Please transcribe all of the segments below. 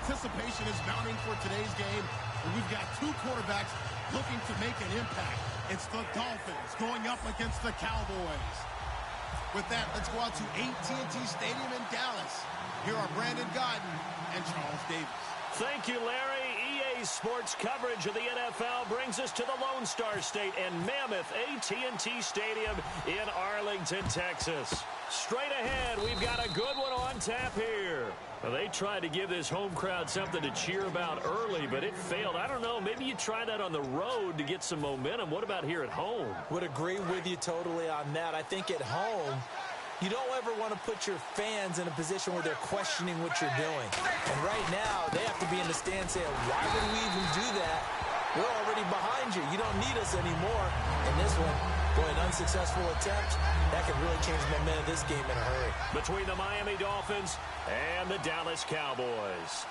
anticipation is mounting for today's game. And we've got two quarterbacks looking to make an impact. It's the Dolphins going up against the Cowboys. With that, let's go out to AT&T Stadium in Dallas. Here are Brandon Godden and Charles Davis. Thank you, Larry. EA Sports coverage of the NFL brings us to the Lone Star State and mammoth AT&T Stadium in Arlington, Texas. Straight ahead, we've got a good one on tap here. Well, they tried to give this home crowd something to cheer about early, but it failed. I don't know. Maybe you try that on the road to get some momentum. What about here at home? Would agree with you totally on that. I think at home, you don't ever want to put your fans in a position where they're questioning what you're doing. And right now, they have to be in the stand saying, why would we even do that? We're already behind you. You don't need us anymore. And this one, boy, an unsuccessful attempt, that could really change the momentum of this game in a hurry. Between the Miami Dolphins and the Dallas Cowboys.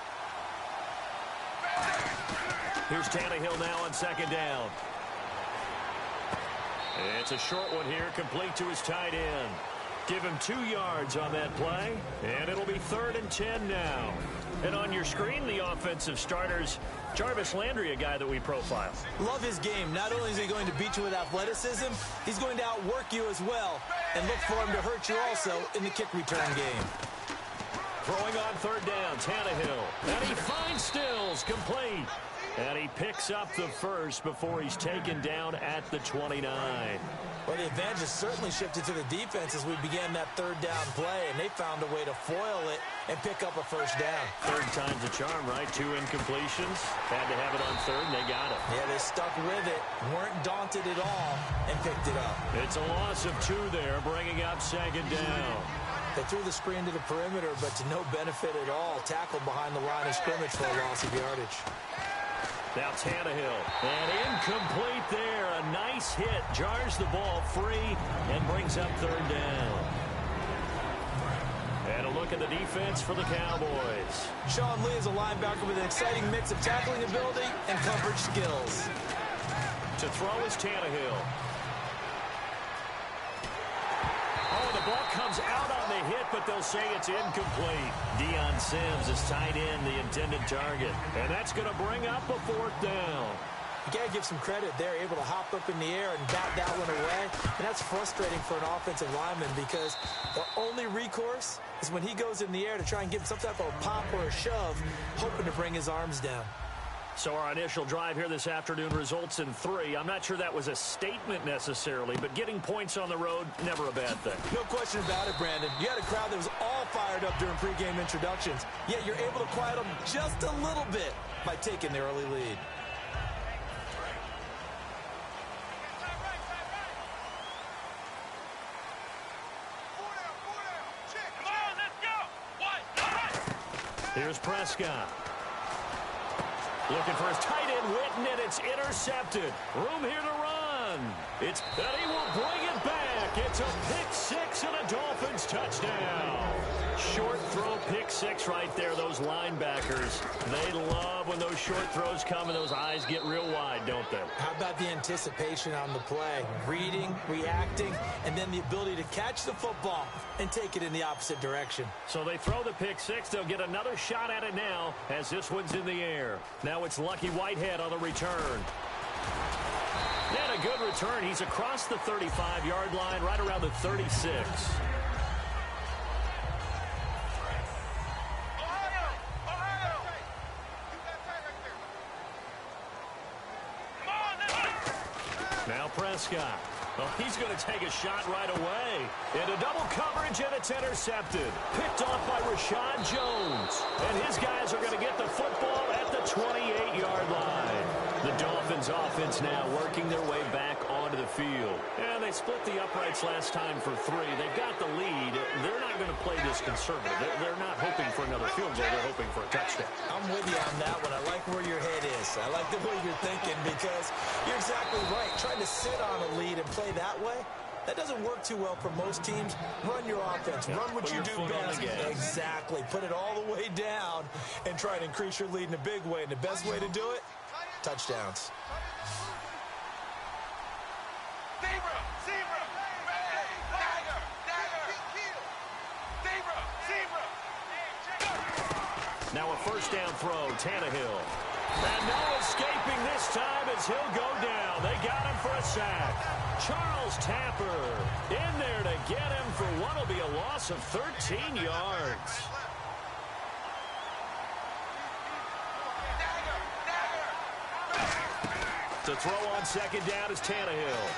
Here's Tannehill now on second down. It's a short one here, complete to his tight end. Give him 2 yards on that play, and it'll be 3rd and 10 now. And on your screen, the offensive starters, Jarvis Landry, a guy that we profile. Love his game. Not only is he going to beat you with athleticism, he's going to outwork you as well. And look for him to hurt you also in the kick return game. Throwing on 3rd down, Tannehill. And he finds Stills, complete. And he picks up the first before he's taken down at the 29. Well, the advantage has certainly shifted to the defense as we began that 3rd down play, and they found a way to foil it and pick up a first down. 3rd time's a charm, right? 2 incompletions. Had to have it on 3rd, and they got it. Yeah, they stuck with it, weren't daunted at all, and picked it up. It's a loss of 2 there, bringing up 2nd down. They threw the screen to the perimeter, but to no benefit at all. Tackled behind the line of scrimmage for a loss of yardage. Now Tannehill, and incomplete there. A nice hit, jars the ball free, and brings up 3rd down. And a look at the defense for the Cowboys. Sean Lee is a linebacker with an exciting mix of tackling ability and coverage skills. To throw is Tannehill. Oh, the ball comes out on the hit, but they'll say it's incomplete. Deion Sims is tight end, the intended target. And that's going to bring up a 4th down. You got to give some credit there, able to hop up in the air and bat that one away. And that's frustrating for an offensive lineman because the only recourse is when he goes in the air to try and give some type of a pop or a shove, hoping to bring his arms down. So our initial drive here this afternoon results in 3. I'm not sure that was a statement necessarily, but getting points on the road, never a bad thing. No question about it, Brandon. You had a crowd that was all fired up during pregame introductions, yet you're able to quiet them just a little bit by taking the early lead. Here's Prescott. Looking for his tight end, Witten, and it's intercepted. Room here to run. And he will bring it back. It's a pick 6 and a Dolphins touchdown. Short throw, pick 6 right there. Those linebackers, they love when those short throws come and those eyes get real wide, don't they? How about the anticipation on the play? Reading, reacting, and then the ability to catch the football and take it in the opposite direction. So they throw the pick 6. They'll get another shot at it now as this one's in the air. Now it's Lucky Whitehead on the return. And a good return. He's across the 35-yard line, right around the 36. Now Prescott. Well, he's going to take a shot right away. Into double coverage, and it's intercepted. Picked off by Rashad Jones. And his guys are going to get the football at the 28-yard line. The Dolphins offense now working their way back onto the field. And they split the uprights last time for 3. They've got the lead. They're not going to play this conservative. They're not hoping for another field goal. They're hoping for a touchdown. I'm with you on that one. I like where your head is. I like the way you're thinking because you're exactly right. Trying to sit on a lead and play that way, that doesn't work too well for most teams. Run your offense. Yeah, run what you do best. Exactly. Put it all the way down and try and increase your lead in a big way. And the best way to do it, touchdowns. Now a first down throw, Tannehill. And no escaping this time as he'll go down. They got him for a sack. Charles Tapper in there to get him for what will be a loss of 13 yards. To throw on second down is Tannehill.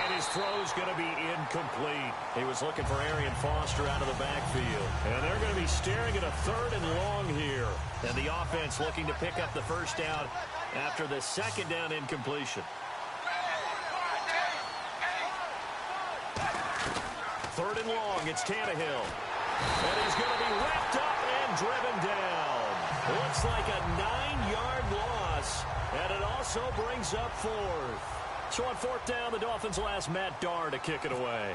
And his throw's going to be incomplete. He was looking for Arian Foster out of the backfield. And they're going to be staring at a third and long here. And the offense looking to pick up the first down after the second down incompletion. Third and long, it's Tannehill. And he's going to be wrapped up and driven down. Looks like a 9-yard loss. And it also brings up fourth. So on fourth down, the Dolphins will ask Matt Darr to kick it away.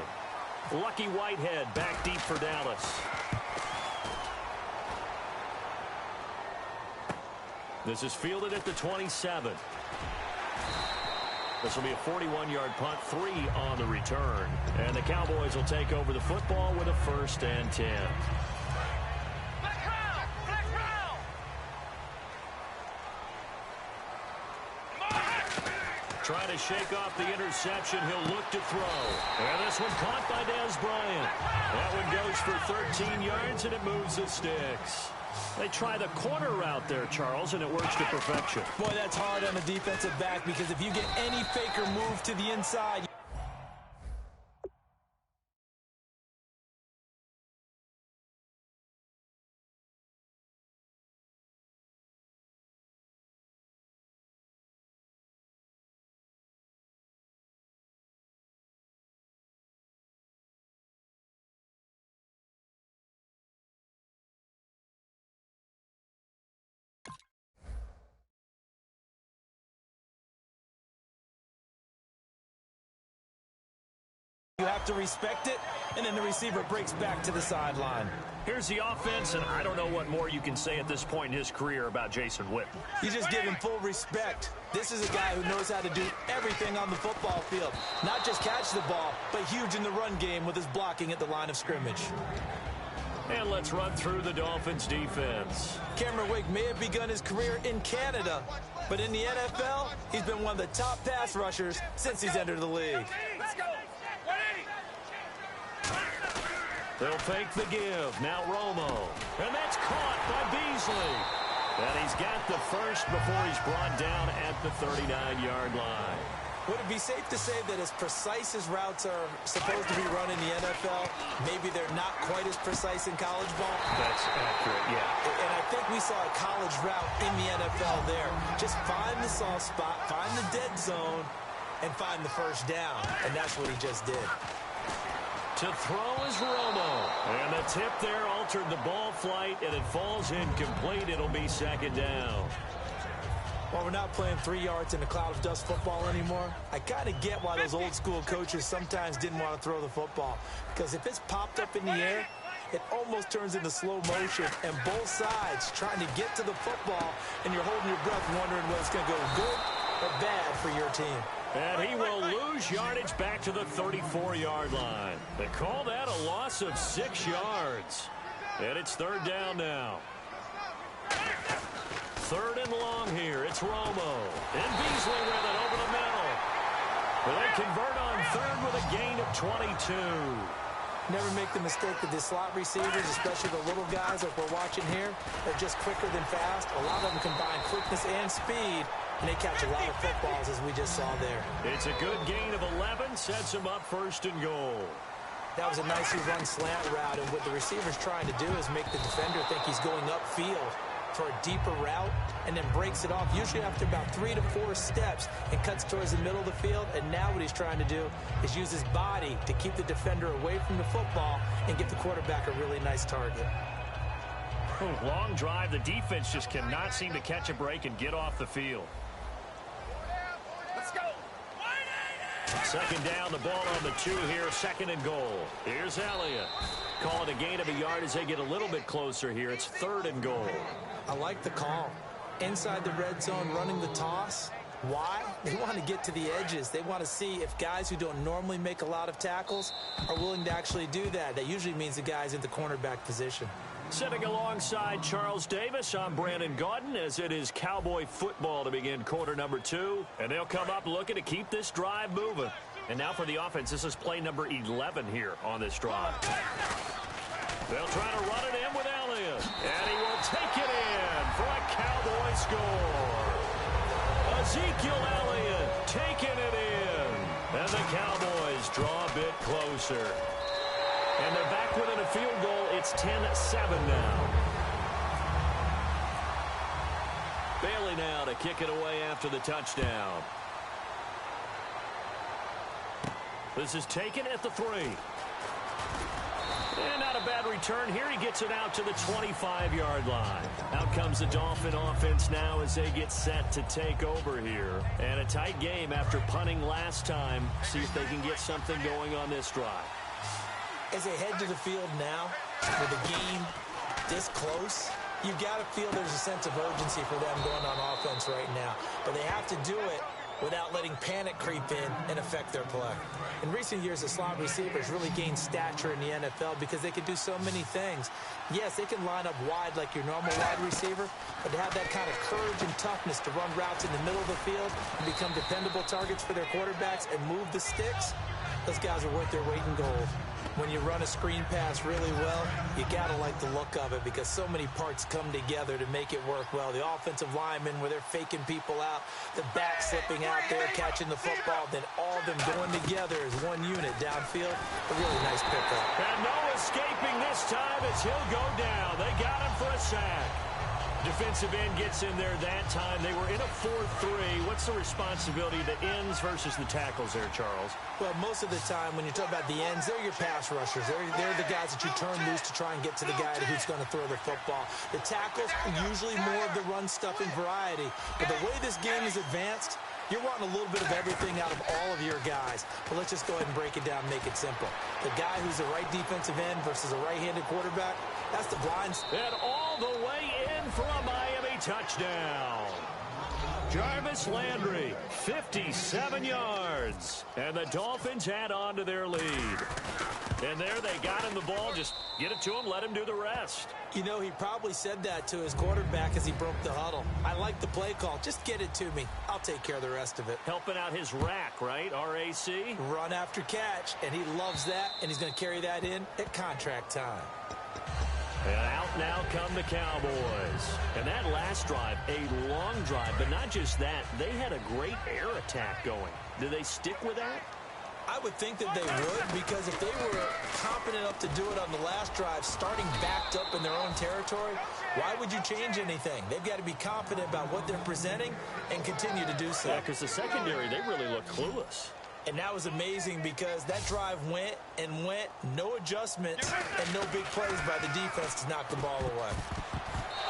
Lucky Whitehead back deep for Dallas. This is fielded at the 27. This will be a 41-yard punt, 3 on the return. And the Cowboys will take over the football with a 1st and 10. Trying to shake off the interception. He'll look to throw. And this one caught by Dez Bryant. That one goes for 13 yards, and it moves the sticks. They try the corner route there, Charles, and it works to perfection. Boy, that's hard on the defensive back because if you get any faker move to the inside, you have to respect it, and then the receiver breaks back to the sideline. Here's the offense, and I don't know what more you can say at this point in his career about Jason Witten. You just give him full respect. This is a guy who knows how to do everything on the football field. Not just catch the ball, but huge in the run game with his blocking at the line of scrimmage. And let's run through the Dolphins' defense. Cameron Wake may have begun his career in Canada, but in the NFL, he's been one of the top pass rushers since he's entered the league. Let's go. They'll fake the give. Now Romo. And that's caught by Beasley. And he's got the first before he's brought down at the 39-yard line. Would it be safe to say that as precise as routes are supposed to be run in the NFL, maybe they're not quite as precise in college ball? That's accurate, yeah. And I think we saw a college route in the NFL there. Just find the soft spot, find the dead zone, and find the first down. And that's what he just did. To throw is Romo. And the tip there altered the ball flight, and it falls incomplete. It'll be second down. Well, we're not playing 3 yards in a cloud of dust football anymore. I kind of get why those old school coaches sometimes didn't want to throw the football. Because if it's popped up in the air, it almost turns into slow motion. And both sides trying to get to the football, and you're holding your breath wondering whether it's going to go good or bad for your team. And he will lose yardage back to the 34-yard line. They call that a loss of 6 yards. And it's third down now. Third and long here. It's Romo. And Beasley with it over the middle. But they convert on third with a gain of 22. Never make the mistake that the slot receivers, especially the little guys like we're watching here, are just quicker than fast. A lot of them combine quickness and speed, and they catch a lot of footballs, as we just saw there. It's a good gain of 11, sets him up first and goal. That was a nicely run slant route, and what the receiver's trying to do is make the defender think he's going upfield for a deeper route, and then breaks it off, usually after about 3 to 4 steps, and cuts towards the middle of the field. And now what he's trying to do is use his body to keep the defender away from the football and get the quarterback a really nice target. Long drive. The defense just cannot seem to catch a break and get off the field. Let's go. Second down, the ball on the 2 here, second and goal. Here's Elliott. Call it a gain of a yard as they get a little bit closer here. It's third and goal. I like the call. Inside the red zone, running the toss. Why? They want to get to the edges. They want to see if guys who don't normally make a lot of tackles are willing to actually do that. That usually means the guy's in the cornerback position. Sitting alongside Charles Davis, I'm Brandon Gaudin, as it is Cowboy football to begin quarter number 2. And they'll come up looking to keep this drive moving. And now for the offense, this is play number 11 here on this drive. They'll try to run it in with Elliott. And he will take it in for a Cowboy score. Ezekiel Elliott taking it in. And the Cowboys draw a bit closer. And they're back within a field goal. It's 10-7 now. Bailey now to kick it away after the touchdown. This is taken at the 3. And not a bad return here. He gets it out to the 25-yard line. Out comes the Dolphin offense now as they get set to take over here. And a tight game after punting last time. See if they can get something going on this drive. As they head to the field now, with the game this close, you've got to feel there's a sense of urgency for them going on offense right now. But they have to do it without letting panic creep in and affect their play. In recent years, the slot receivers really gained stature in the NFL because they can do so many things. Yes, they can line up wide like your normal wide receiver, but to have that kind of courage and toughness to run routes in the middle of the field and become dependable targets for their quarterbacks and move the sticks, those guys are worth their weight in gold. When you run a screen pass really well, you got to like the look of it because so many parts come together to make it work well. The offensive linemen, where they're faking people out, the back slipping out there, catching the football, then all of them going together as one unit downfield. A really nice pickup. And no escaping this time as he'll go down. They got him for a sack. Defensive end gets in there that time. They were in a 4-3. What's the responsibility of the ends versus the tackles there, Charles? Well, most of the time when you talk about the ends, they're your pass rushers. They're the guys that you turn loose to try and get to the guy who's going to throw the football. The tackles are usually more of the run-stuffing variety. But the way this game is advanced, you're wanting a little bit of everything out of all of your guys. But let's just go ahead and break it down and make it simple. The guy who's the right defensive end versus a right-handed quarterback, that's the blind. And all the way in for a Miami touchdown. Jarvis Landry, 57 yards. And the Dolphins add on to their lead. And there they got him the ball. Just get it to him, let him do the rest. You know, he probably said that to his quarterback as he broke the huddle. I like the play call. Just get it to me. I'll take care of the rest of it. Helping out his rack, right? R-A-C? Run after catch. And he loves that, and he's going to carry that in at contract time. And out now come the Cowboys. And that last drive, a long drive. But not just that, they had a great air attack going. Do they stick with that? I would think that they would, because if they were confident enough to do it on the last drive, starting backed up in their own territory, why would you change anything? They've got to be confident about what they're presenting and continue to do so. Yeah, because the secondary, they really look clueless. And that was amazing because that drive went and went, no adjustments, and no big plays by the defense to knock the ball away.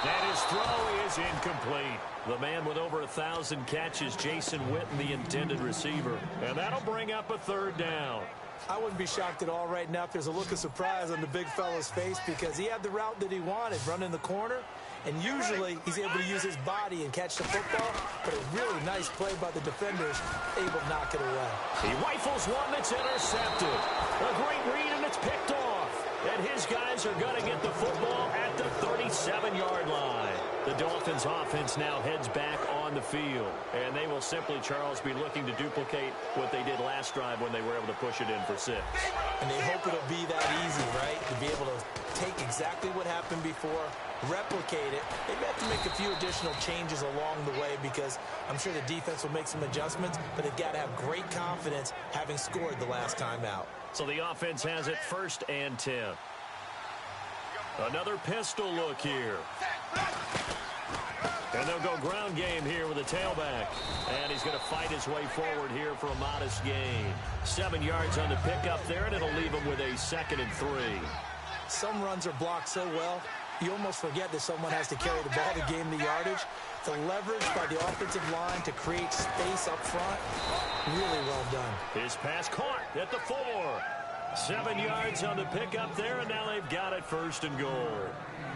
And his throw is incomplete. The man with over 1,000 catches, Jason Witten, the intended receiver. And that'll bring up a third down. I wouldn't be shocked at all right now if there's a look of surprise on the big fella's face because he had the route that he wanted, running the corner. And usually he's able to use his body and catch the football, but a really nice play by the defenders, able to knock it away. He rifles one that's intercepted. A great read, and it's picked off. And his guys are going to get the football at the 37-yard line. The Dolphins offense now heads back on the field. And they will simply, Charles, be looking to duplicate what they did last drive when they were able to push it in for 6. And they hope it'll be that easy, right? To be able to take exactly what happened before, replicate it. They've got to make a few additional changes along the way because I'm sure the defense will make some adjustments, but they've got to have great confidence having scored the last time out. So the offense has it 1st and 10. Another pistol look here. And they'll go ground game here with a tailback. And he's going to fight his way forward here for a modest gain. 7 yards on the pickup there, and it'll leave him with a 2nd and 3. Some runs are blocked so well, you almost forget that someone has to carry the ball to gain the yardage. The leverage by the offensive line to create space up front, really well done. His pass caught at the 4. 7 yards on the pickup there, and now they've got it 1st and goal.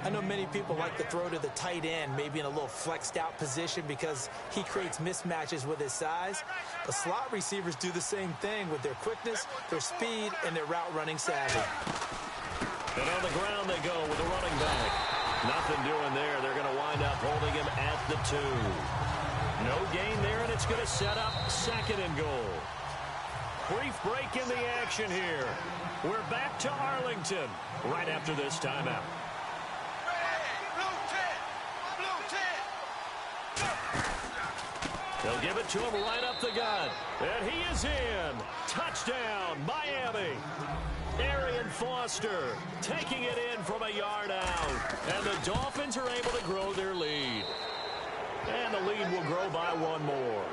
I know many people like to throw to the tight end, maybe in a little flexed out position because he creates mismatches with his size. But slot receivers do the same thing with their quickness, their speed, and their route running savvy. And on the ground they go with a running back. Nothing doing there. They're going to wind up holding him at the 2. No gain there, and it's going to set up 2nd and goal. Brief break in the action here. We're back to Arlington right after this timeout. They'll give it to him right up the gut. And he is in. Touchdown, Miami. Arian Foster taking it in from a yard out. And the Dolphins are able to grow their lead. And the lead will grow by 1 more.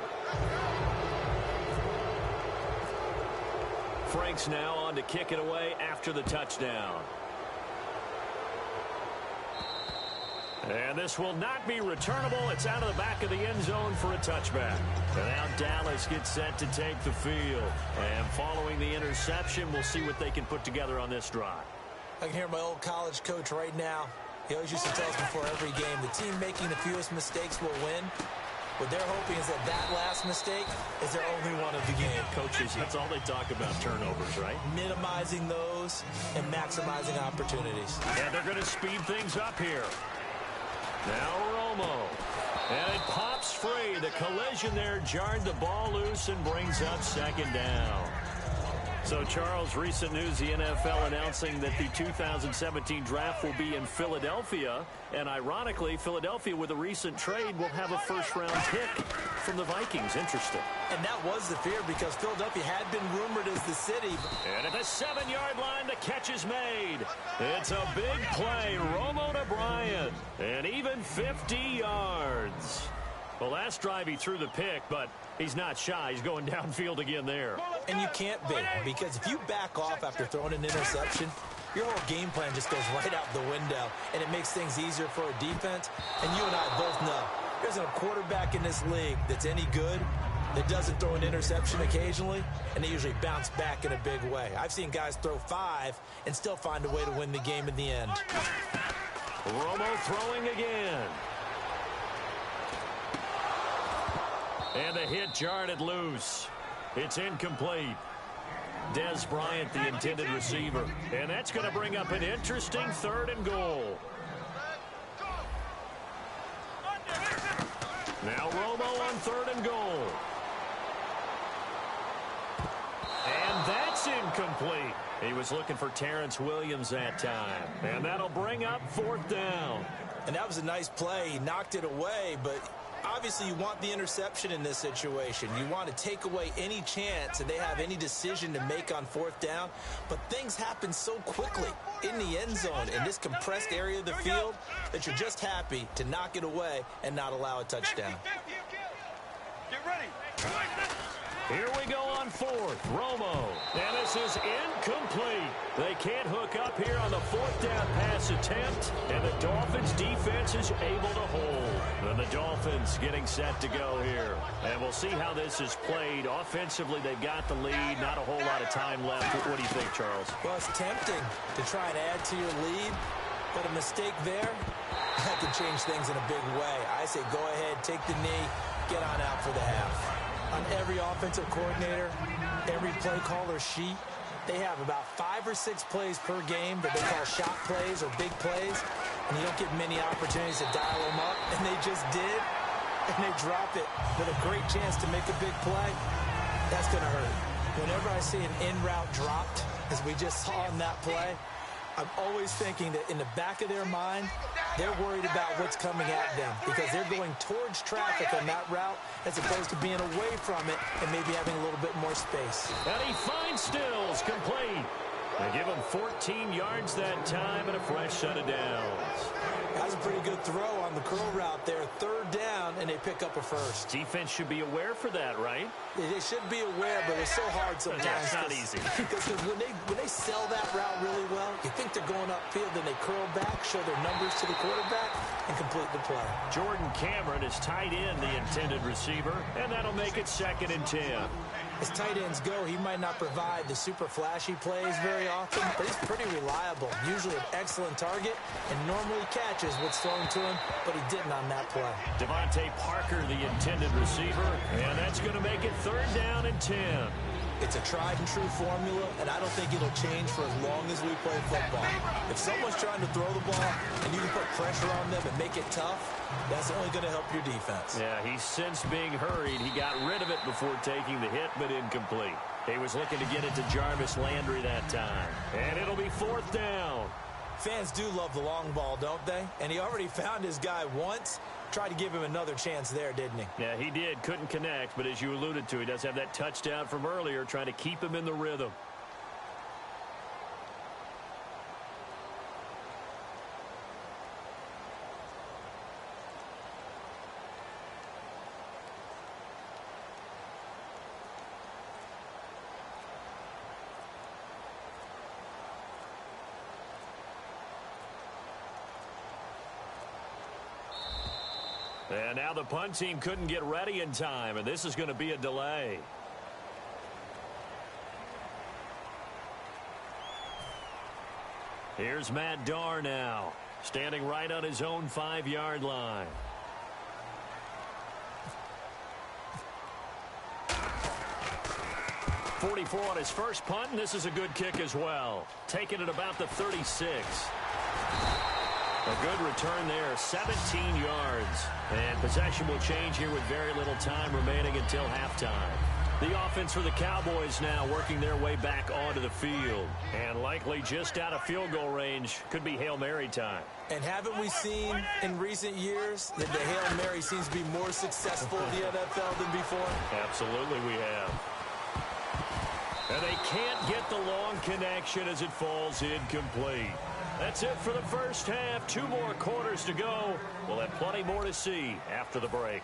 Frank's now on to kick it away after the touchdown. And this will not be returnable. It's out of the back of the end zone for a touchback. And now Dallas gets set to take the field. And following the interception, we'll see what they can put together on this drive. I can hear my old college coach right now. He always used to tell us before every game, the team making the fewest mistakes will win. What they're hoping is that last mistake is their only one of the game. Coaches, that's all they talk about, turnovers, right? Minimizing those and maximizing opportunities. And they're going to speed things up here. Now Romo. And it pops free. The collision there jarred the ball loose and brings up 2nd down. So, Charles, recent news, the NFL announcing that the 2017 draft will be in Philadelphia. And ironically, Philadelphia, with a recent trade, will have a first-round pick from the Vikings. Interesting. And that was the fear because Philadelphia had been rumored as the city. And at the 7-yard line, the catch is made. It's a big play. Romo to Bryant. And even 50 yards. Well, last drive he threw the pick, but he's not shy. He's going downfield again there. And you can't be, because if you back off after throwing an interception, your whole game plan just goes right out the window, and it makes things easier for a defense. And you and I both know there's a quarterback in this league that's any good that doesn't throw an interception occasionally, and they usually bounce back in a big way. I've seen guys throw 5 and still find a way to win the game in the end. Romo throwing again. And the hit jarred it loose. It's incomplete. Dez Bryant, the intended receiver. And that's going to bring up an interesting 3rd and goal. Now Romo on 3rd and goal. And that's incomplete. He was looking for Terrence Williams that time. And that'll bring up 4th down. And that was a nice play. He knocked it away, but obviously you want the interception in this situation. You want to take away any chance that they have any decision to make on 4th down. But things happen so quickly in the end zone in this compressed area of the field that you're just happy to knock it away and not allow a touchdown. Get ready. Here we go on 4th. Romo. And this is incomplete. They can't hook up here on the 4th down pass attempt. And the Dolphins defense is able to hold. And the Dolphins getting set to go here. And we'll see how this is played. Offensively, they've got the lead. Not a whole lot of time left. What do you think, Charles? Well, it's tempting to try and add to your lead. But a mistake there, that could change things in a big way. I say go ahead, take the knee, get on out for the half. On every offensive coordinator, every play caller sheet, they have about 5 or 6 plays per game that they call shot plays or big plays, and you don't get many opportunities to dial them up, and they just did, and they drop it with a great chance to make a big play. That's going to hurt. Whenever I see an in-route dropped, as we just saw in that play, I'm always thinking that in the back of their mind, they're worried about what's coming at them because they're going towards traffic on that route as opposed to being away from it and maybe having a little bit more space. And he finds Stills complete. They give him 14 yards that time and a fresh set of downs. That's a pretty good throw on the curl route there. 3rd down, and they pick up a first. Defense should be aware for that, right? They should be aware, but it's so hard sometimes. Yeah, it's not easy. Because when they sell that route really well, you think they're going upfield, then they curl back, show their numbers to the quarterback, and complete the play. Jordan Cameron is tight end, the intended receiver, and that'll make it 2nd and 10. As tight ends go, he might not provide the super flashy plays very often, but he's pretty reliable. Usually an excellent target, and normally catches what's thrown to him, but he didn't on that play. Devontae Parker, the intended receiver, and that's going to make it 3rd down and 10. It's a tried-and-true formula, and I don't think it'll change for as long as we play football. If someone's trying to throw the ball and you can put pressure on them and make it tough, that's only going to help your defense. Yeah, he's since being hurried. He got rid of it before taking the hit, but incomplete. He was looking to get it to Jarvis Landry that time. And it'll be 4th down. Fans do love the long ball, don't they? And he already found his guy once. Tried to give him another chance there, didn't he? Yeah, he did. Couldn't connect, but as you alluded to, he does have that touchdown from earlier, trying to keep him in the rhythm. And now the punt team couldn't get ready in time, and this is going to be a delay. Here's Matt Darr now, standing right on his own 5-yard line. .44 on his first punt, and this is a good kick as well. Taking it about the 36. A good return there, 17 yards. And possession will change here with very little time remaining until halftime. The offense for the Cowboys now working their way back onto the field. And likely just out of field goal range. Could be Hail Mary time. And haven't we seen in recent years that the Hail Mary seems to be more successful in the NFL than before? Absolutely we have. And they can't get the long connection as it falls incomplete. That's it for the first half. 2 more quarters to go. We'll have plenty more to see after the break.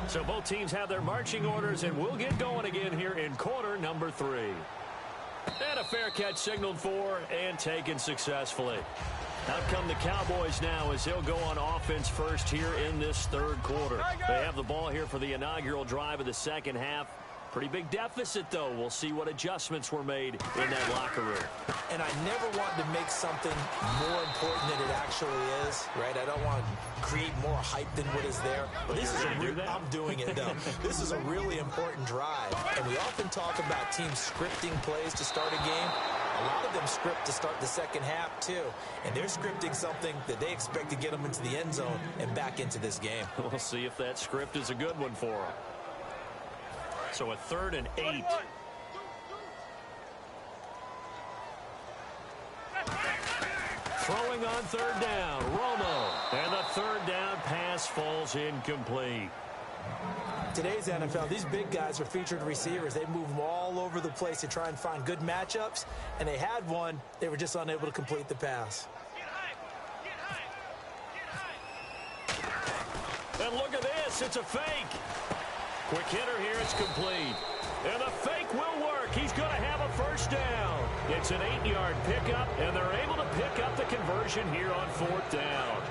So both teams have their marching orders, and we'll get going again here in quarter number 3. And a fair catch signaled for and taken successfully. Out come the Cowboys now as they'll go on offense first here in this 3rd quarter. They have the ball here for the inaugural drive of the second half. Pretty big deficit, though. We'll see what adjustments were made in that locker room. And I never want to make something more important than it actually is, right? I don't want to create more hype than what is there. But this is I'm doing it, though. This is a really important drive. And we often talk about teams scripting plays to start a game. A lot of them script to start the second half, too. And they're scripting something that they expect to get them into the end zone and back into this game. We'll see if that script is a good one for them. So a 3rd and 8. Throwing on 3rd down, Romo. And the 3rd down pass falls incomplete. Today's NFL, these big guys are featured receivers. They move them all over the place to try and find good matchups. And they had one. They were just unable to complete the pass. And look at this. It's a fake. Quick hitter here, it's complete. And the fake will work. He's going to have a first down. It's an 8-yard pickup, and they're able to pick up the conversion here on 4th down.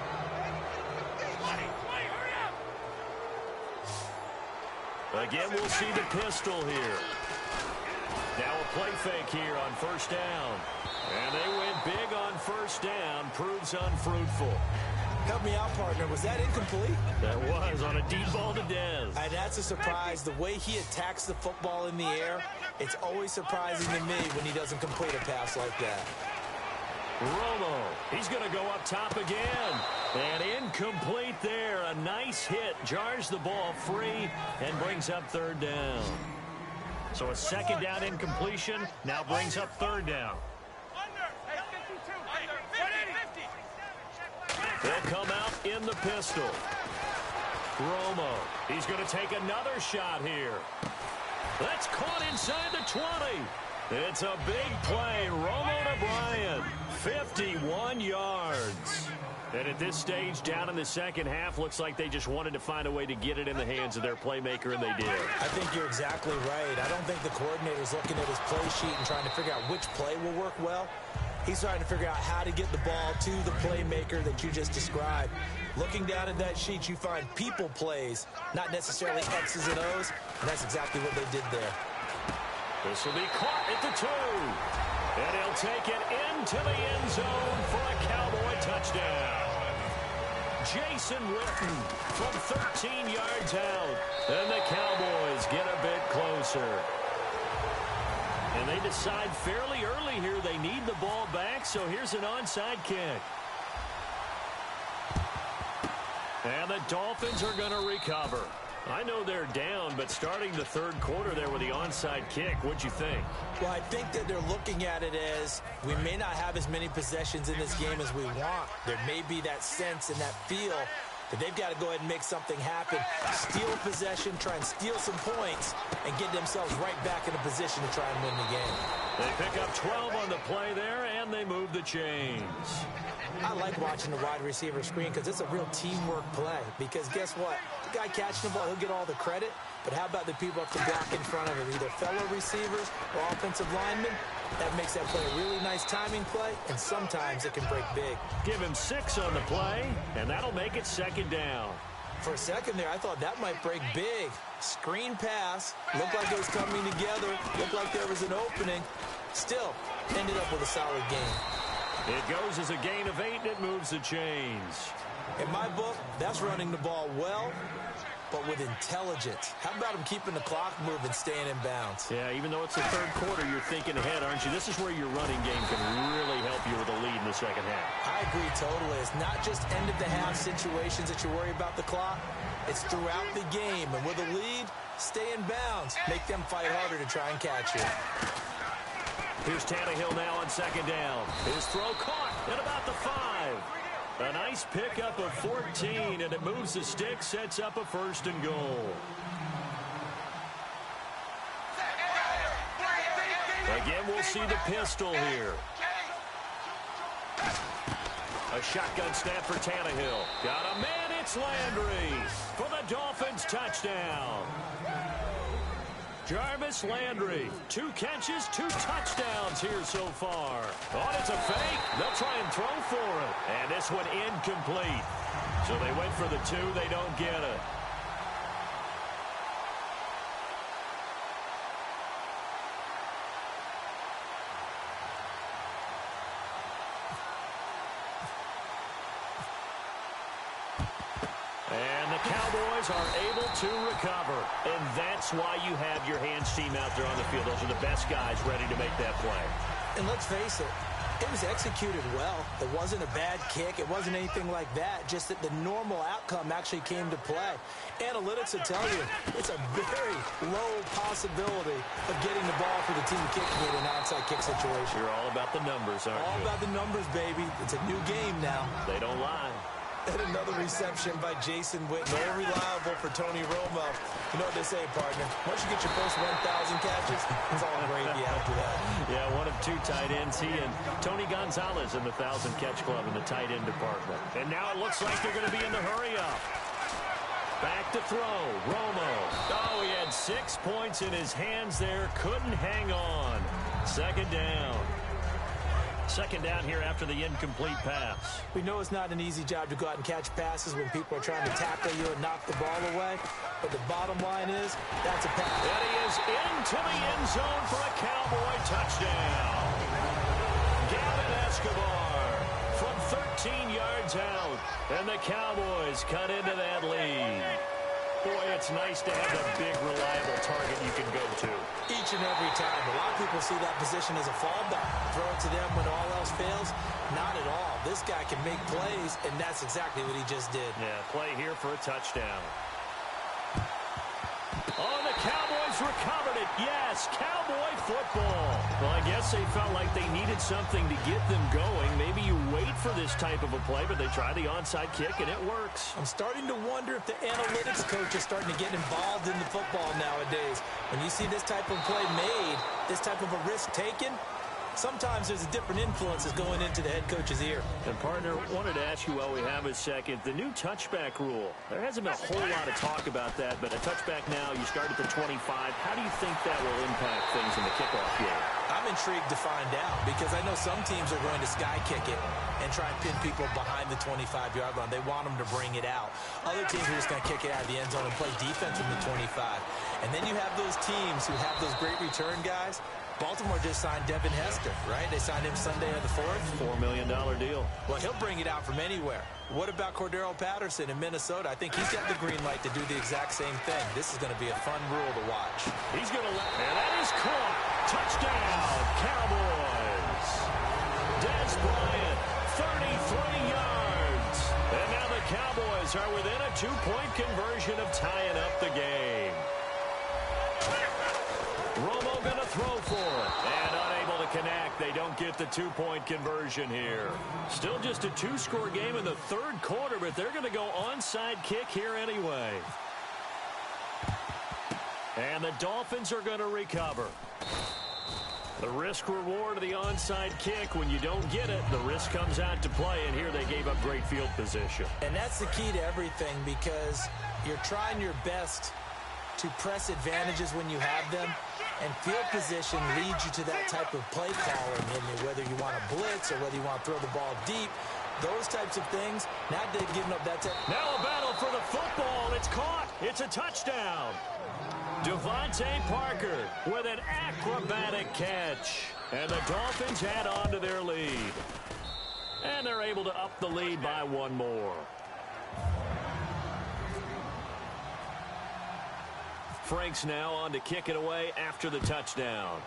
Again, we'll see the pistol here. Now a play fake here on 1st down. And they went big on 1st down. Proves unfruitful. Help me out, partner. Was that incomplete? That was on a deep ball to Dez. And that's a surprise. The way he attacks the football in the air, it's always surprising to me when he doesn't complete a pass like that. Romo, he's going to go up top again. And incomplete there. A nice hit. Jars the ball free and brings up 3rd down. So a 2nd down incompletion now brings up 3rd down. They'll come out in the pistol. Romo, he's going to take another shot here. That's caught inside the 20. It's a big play. Romo to Bryant. 51 yards. And at this stage, down in the second half, looks like they just wanted to find a way to get it in the hands of their playmaker, and they did. I think you're exactly right. I don't think the coordinator's looking at his play sheet and trying to figure out which play will work well. He's trying to figure out how to get the ball to the playmaker that you just described. Looking down at that sheet, you find people plays, not necessarily X's and O's, and that's exactly what they did there. This will be caught at the 2. And he'll take it into the end zone for a Cowboy touchdown. Jason Witten from 13 yards out. And the Cowboys get a bit closer. And they decide fairly early here they need the ball back, so here's an onside kick. And the Dolphins are going to recover. I know they're down, but starting the third quarter there with the onside kick, what'd you think? Well, I think that they're looking at it as we may not have as many possessions in this game as we want. There may be that sense and that feel that they've got to go ahead and make something happen, steal possession, try and steal some points, and get themselves right back in a position to try and win the game. They pick up 12 on the play there, and they move the chains. I like watching the wide receiver screen because it's a real teamwork play. Because guess what? The guy catching the ball, he'll get all the credit. But how about the people up the block in front of him, either fellow receivers or offensive linemen? That makes that play a really nice timing play, and sometimes it can break big. Give him 6 on the play, and that'll make it second down. For a second there, I thought that might break big. Screen pass, looked like it was coming together, looked like there was an opening. Still, ended up with a solid game. It goes as a gain of 8, and it moves the chains. In my book, that's running the ball well, but with intelligence. How about him keeping the clock moving, staying in bounds? Yeah, even though it's the third quarter, you're thinking ahead, aren't you? This is where your running game can really help you with a lead in the second half. I agree totally. It's not just end-of-the-half situations that you worry about the clock. It's throughout the game. And with a lead, stay in bounds. Make them fight harder to try and catch you. Here's Tannehill now on second down. His throw caught at about the 5. A nice pickup of 14, and it moves the stick, sets up a 1st and goal. Again, we'll see the pistol here. A shotgun snap for Tannehill. Got a man, it's Landry for the Dolphins touchdown. Jarvis Landry, 2 catches, 2 touchdowns here so far. Oh, it's a fake. They'll try and throw for it. And this one incomplete. So they went for the 2. They don't get it. And the Cowboys are able to recover. And that's why you have your hands team out there on the field. Those are the best guys ready to make that play. And let's face it, it was executed well. It wasn't a bad kick. It wasn't anything like that. Just that the normal outcome actually came to play. Analytics will tell you it's a very low possibility of getting the ball for the team kicking it in an onside kick situation. You're all about the numbers, aren't you? All about the numbers, baby. It's a new game now. They don't lie. And another reception by Jason Witten. Very reliable for Tony Romo. You know what they say, partner. Once you get your first 1,000 catches, it's all gravy after that. Yeah, one of 2 tight ends. He and Tony Gonzalez in the 1,000-catch club in the tight end department. And now it looks like they're going to be in the hurry-up. Back to throw. Romo. Oh, he had 6 points in his hands there. Couldn't hang on. Second down. Second down here after the incomplete pass. We know it's not an easy job to go out and catch passes when people are trying to tackle you and knock the ball away. But the bottom line is, that's a pass. And he is into the end zone for a Cowboy touchdown. Gavin Escobar from 13 yards out. And the Cowboys cut into that lead. Boy, it's nice to have a big, reliable target you can go to. Each and every time. A lot of people see that position as a fallback. Throw it to them when all else fails. Not at all. This guy can make plays, and that's exactly what he just did. Yeah, play here for a touchdown. Oh, the Cowboys recovered it. Yes, Cowboy football. Well, I guess they felt like they needed something to get them going. Maybe you wait for this type of a play, but they try the onside kick, and it works. I'm starting to wonder if the analytics coach is starting to get involved in the football nowadays. When you see this type of play made, this type of a risk taken, sometimes there's a different influences going into the head coach's ear. And, partner, wanted to ask you while we have a second, the new touchback rule. There hasn't been a whole lot of talk about that, but a touchback now, you start at the 25. How do you think that will impact things in the kickoff game? I'm intrigued to find out because I know some teams are going to sky kick it and try and pin people behind the 25-yard line. They want them to bring it out. Other teams are just going to kick it out of the end zone and play defense from the 25. And then you have those teams who have those great return guys. Baltimore just signed Devin Hester, right? They signed him Sunday of the 4th. $4 million deal. Well, he'll bring it out from anywhere. What about Cordero Patterson in Minnesota? I think he's got the green light to do the exact same thing. This is going to be a fun rule to watch. He's going to let, and that is caught. Touchdown, Cowboys. Dez Bryant, 33 yards. And now the Cowboys are within a 2-point conversion of tying up the game. Romo going to throw for it. And unable to connect. They don't get the 2-point conversion here. Still just a 2-score game in the third quarter, but they're going to go onside kick here anyway. And the Dolphins are going to recover. The risk-reward of the onside kick, when you don't get it, the risk comes out to play, and here they gave up great field position. And that's the key to everything, because you're trying your best to press advantages when you have them, and field position leads you to that type of play calling, and whether you want to blitz or whether you want to throw the ball deep, those types of things. Now they've given up that type. Now a battle for the football. It's caught. It's a touchdown. Devontae Parker with an acrobatic catch. And the Dolphins add on to their lead. And they're able to up the lead by one more. Franks now on to kick it away after the touchdown.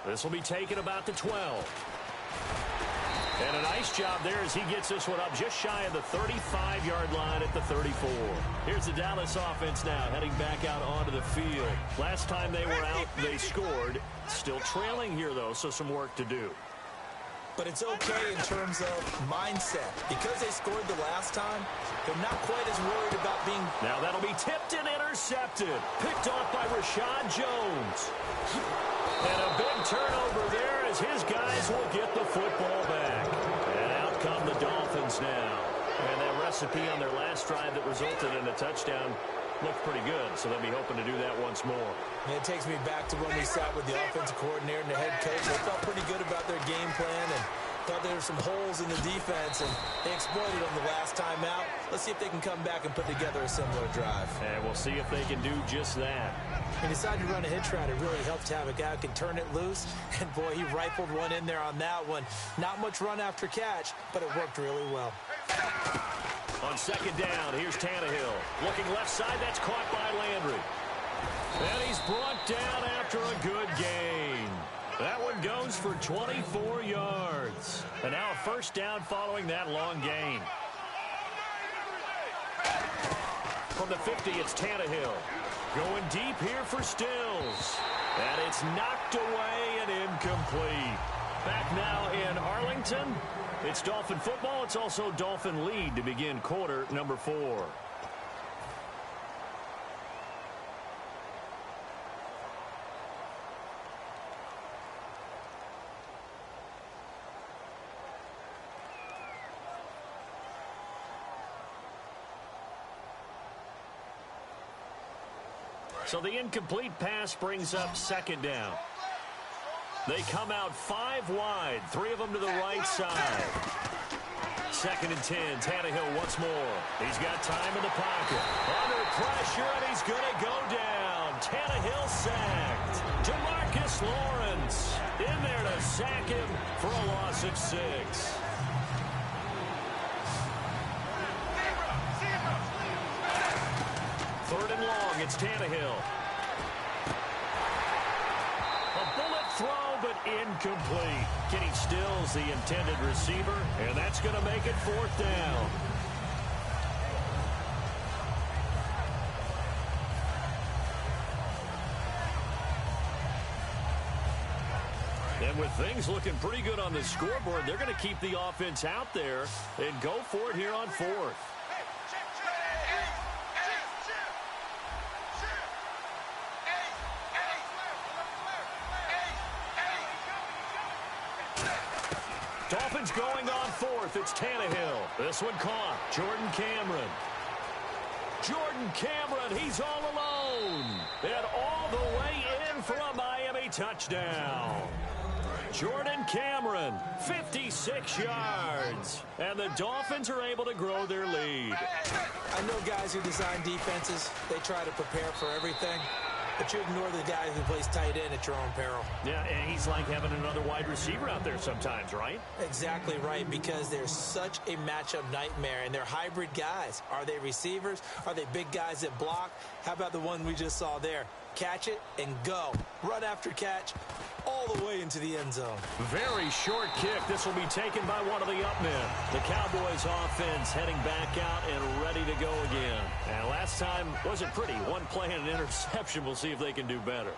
This will be taken about the 12. And a nice job there as he gets this one up just shy of the 35-yard line at the 34. Here's the Dallas offense now heading back out onto the field. Last time they were out, they scored. Still trailing here, though, so some work to do. But it's okay in terms of mindset. Because they scored the last time, they're not quite as worried about being... Now that'll be tipped and intercepted. Picked off by Rashad Jones. And a big turnover there as his guys will get the football back. And out come the Dolphins now. And that recipe on their last drive that resulted in a touchdown looked pretty good, so they'll be hoping to do that once more. And it takes me back to when we sat with the offensive coordinator and the head coach. They felt pretty good about their game plan and thought there were some holes in the defense, and they exploited them the last time out. Let's see if they can come back and put together a similar drive. And we'll see if they can do just that. He decided to run a hitch route. It really helps to have a guy who can turn it loose. And, boy, he rifled one in there on that one. Not much run after catch, but it worked really well. On second down, here's Tannehill. Looking left side, that's caught by Landry. And he's brought down after a good gain. That one goes for 24 yards. And now a first down following that long gain. From the 50, it's Tannehill. Going deep here for Stills. And it's knocked away and incomplete. Back now in Arlington. It's Dolphin football. It's also Dolphin lead to begin quarter number 4. So the incomplete pass brings up second down. They come out 5 wide, 3 of them to the right side. Second and 10, Tannehill once more. He's got time in the pocket. Under pressure, and he's going to go down. Tannehill sacked. DeMarcus Lawrence in there to sack him for a loss of 6. Third and long, it's Tannehill. A bullet throw, but incomplete. Kenny Stills, the intended receiver, and that's going to make it 4th down. And with things looking pretty good on the scoreboard, they're going to keep the offense out there and go for it here on 4th. Dolphins going on 4th. It's Tannehill. This one caught. Jordan Cameron. Jordan Cameron, he's all alone. And all the way in for a Miami touchdown. Jordan Cameron, 56 yards. And the Dolphins are able to grow their lead. I know guys who design defenses, they try to prepare for everything. But you ignore the guy who plays tight end at your own peril. Yeah, and he's like having another wide receiver out there sometimes, right? Exactly right, because they're such a matchup nightmare, and they're hybrid guys. Are they receivers? Are they big guys that block? How about the one we just saw there? Catch it and go. Run after catch all the way into the end zone. Very short kick. This will be taken by one of the up men. The Cowboys offense heading back out and ready to go again. And last time wasn't pretty. One play and an interception. We'll see if they can do better.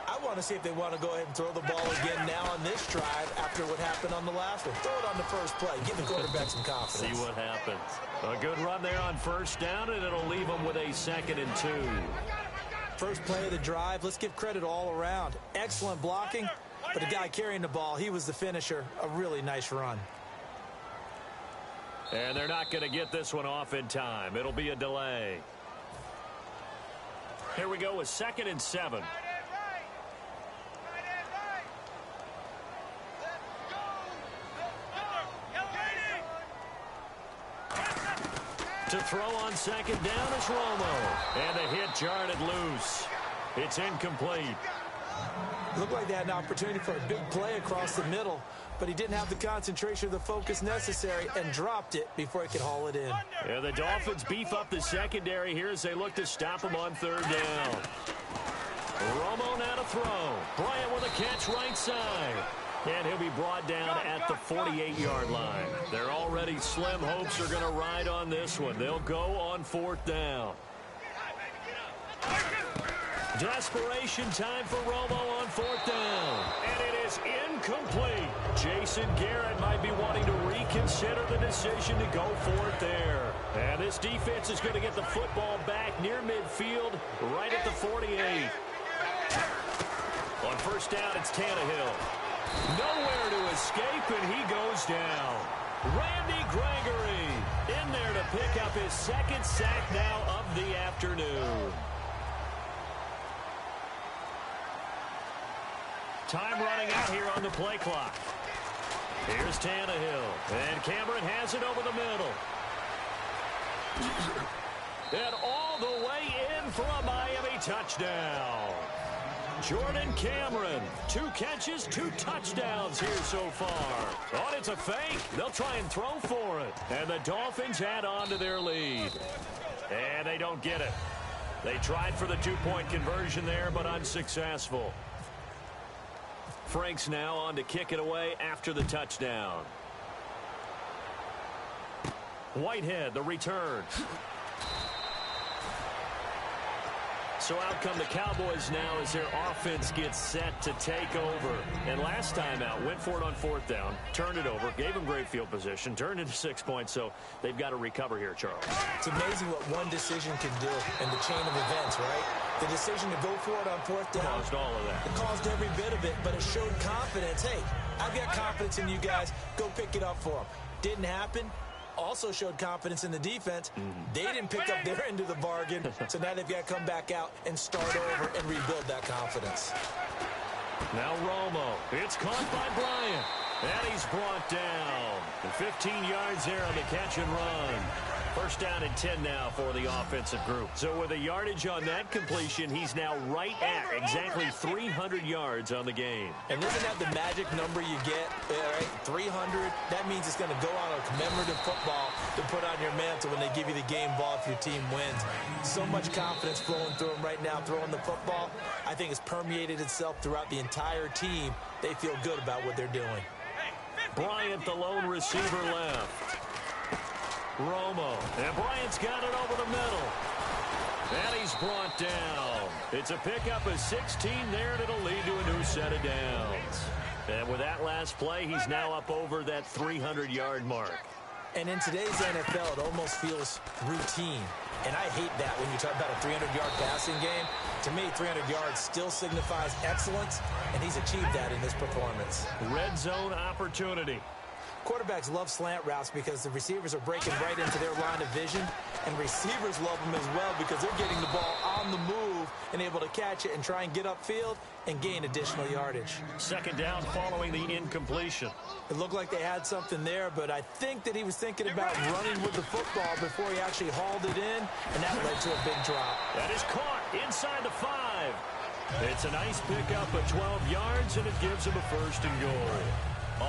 I want to see if they want to go ahead and throw the ball again now on this drive after what happened on the last one. Throw it on the first play. Give the quarterback some confidence. See what happens. A good run there on first down, and it'll leave them with a 2nd and 2. First play of the drive, let's give credit all around. Excellent blocking, but the guy carrying the ball, he was the finisher. A really nice run. And they're not going to get this one off in time. It'll be a delay. Here we go with 2nd and 7. To throw on 2nd down is Romo. And the hit jarred it loose. It's incomplete. Looked like they had an opportunity for a big play across the middle, but he didn't have the concentration or the focus necessary and dropped it before he could haul it in. Yeah, the Dolphins beef up the secondary here as they look to stop him on 3rd down. Romo now to throw. Bryant with a catch right side. And he'll be brought down at the 48-yard line. Their already slim hopes are going to ride on this one. They'll go on 4th down. Desperation time for Romo on 4th down. And it is incomplete. Jason Garrett might be wanting to reconsider the decision to go for it there. And this defense is going to get the football back near midfield, right at the 48. On 1st down, it's Tannehill. Nowhere to escape, and he goes down. Randy Gregory in there to pick up his 2nd sack now of the afternoon. Time running out here on the play clock. Here's Tannehill, and Cameron has it over the middle. And all the way in for a Miami touchdown. Jordan Cameron, 2 catches, 2 touchdowns here so far. Oh, it's a fake. They'll try and throw for it. And the Dolphins add on to their lead. And they don't get it. They tried for the 2-point conversion there, but unsuccessful. Franks now on to kick it away after the touchdown. Whitehead, the return. So out come the Cowboys now as their offense gets set to take over. And last time out, went for it on 4th down, turned it over, gave them great field position, turned into 6 points, so they've got to recover here, Charles. It's amazing what one decision can do in the chain of events, right? The decision to go for it on 4th down. Caused all of that. It caused every bit of it, but it showed confidence. Hey, I've got confidence in you guys. Go pick it up for them. Didn't happen. Also showed confidence in the defense. They didn't pick up their end of the bargain, so now they've got to come back out and start over and rebuild that confidence. Now Romo. It's caught by Bryant. And he's brought down. And 15 yards there on the catch and run. 1st down and 10 now for the offensive group. So with a yardage on that completion, he's now right at exactly 300 yards on the game. And isn't that the magic number you get? Right? 300. That means it's going to go on a commemorative football to put on your mantle when they give you the game ball if your team wins. So much confidence flowing through him right now, throwing the football. I think it's permeated itself throughout the entire team. They feel good about what they're doing. Bryant, the lone receiver left. Romo, and Bryant's got it over the middle. And he's brought down. It's a pickup of 16 there, and it'll lead to a new set of downs. And with that last play, he's now up over that 300-yard mark. And in today's NFL, it almost feels routine. And I hate that when you talk about a 300-yard passing game. To me, 300 yards still signifies excellence, and he's achieved that in this performance. Red zone opportunity. Quarterbacks love slant routes because the receivers are breaking right into their line of vision, and receivers love them as well because they're getting the ball on the move and able to catch it and try and get upfield and gain additional yardage. 2nd down following the incompletion. It looked like they had something there, but I think that he was thinking about running with the football before he actually hauled it in, and that led to a big drop. That is caught inside the 5. It's a nice pickup of 12 yards, and it gives him a 1st and goal.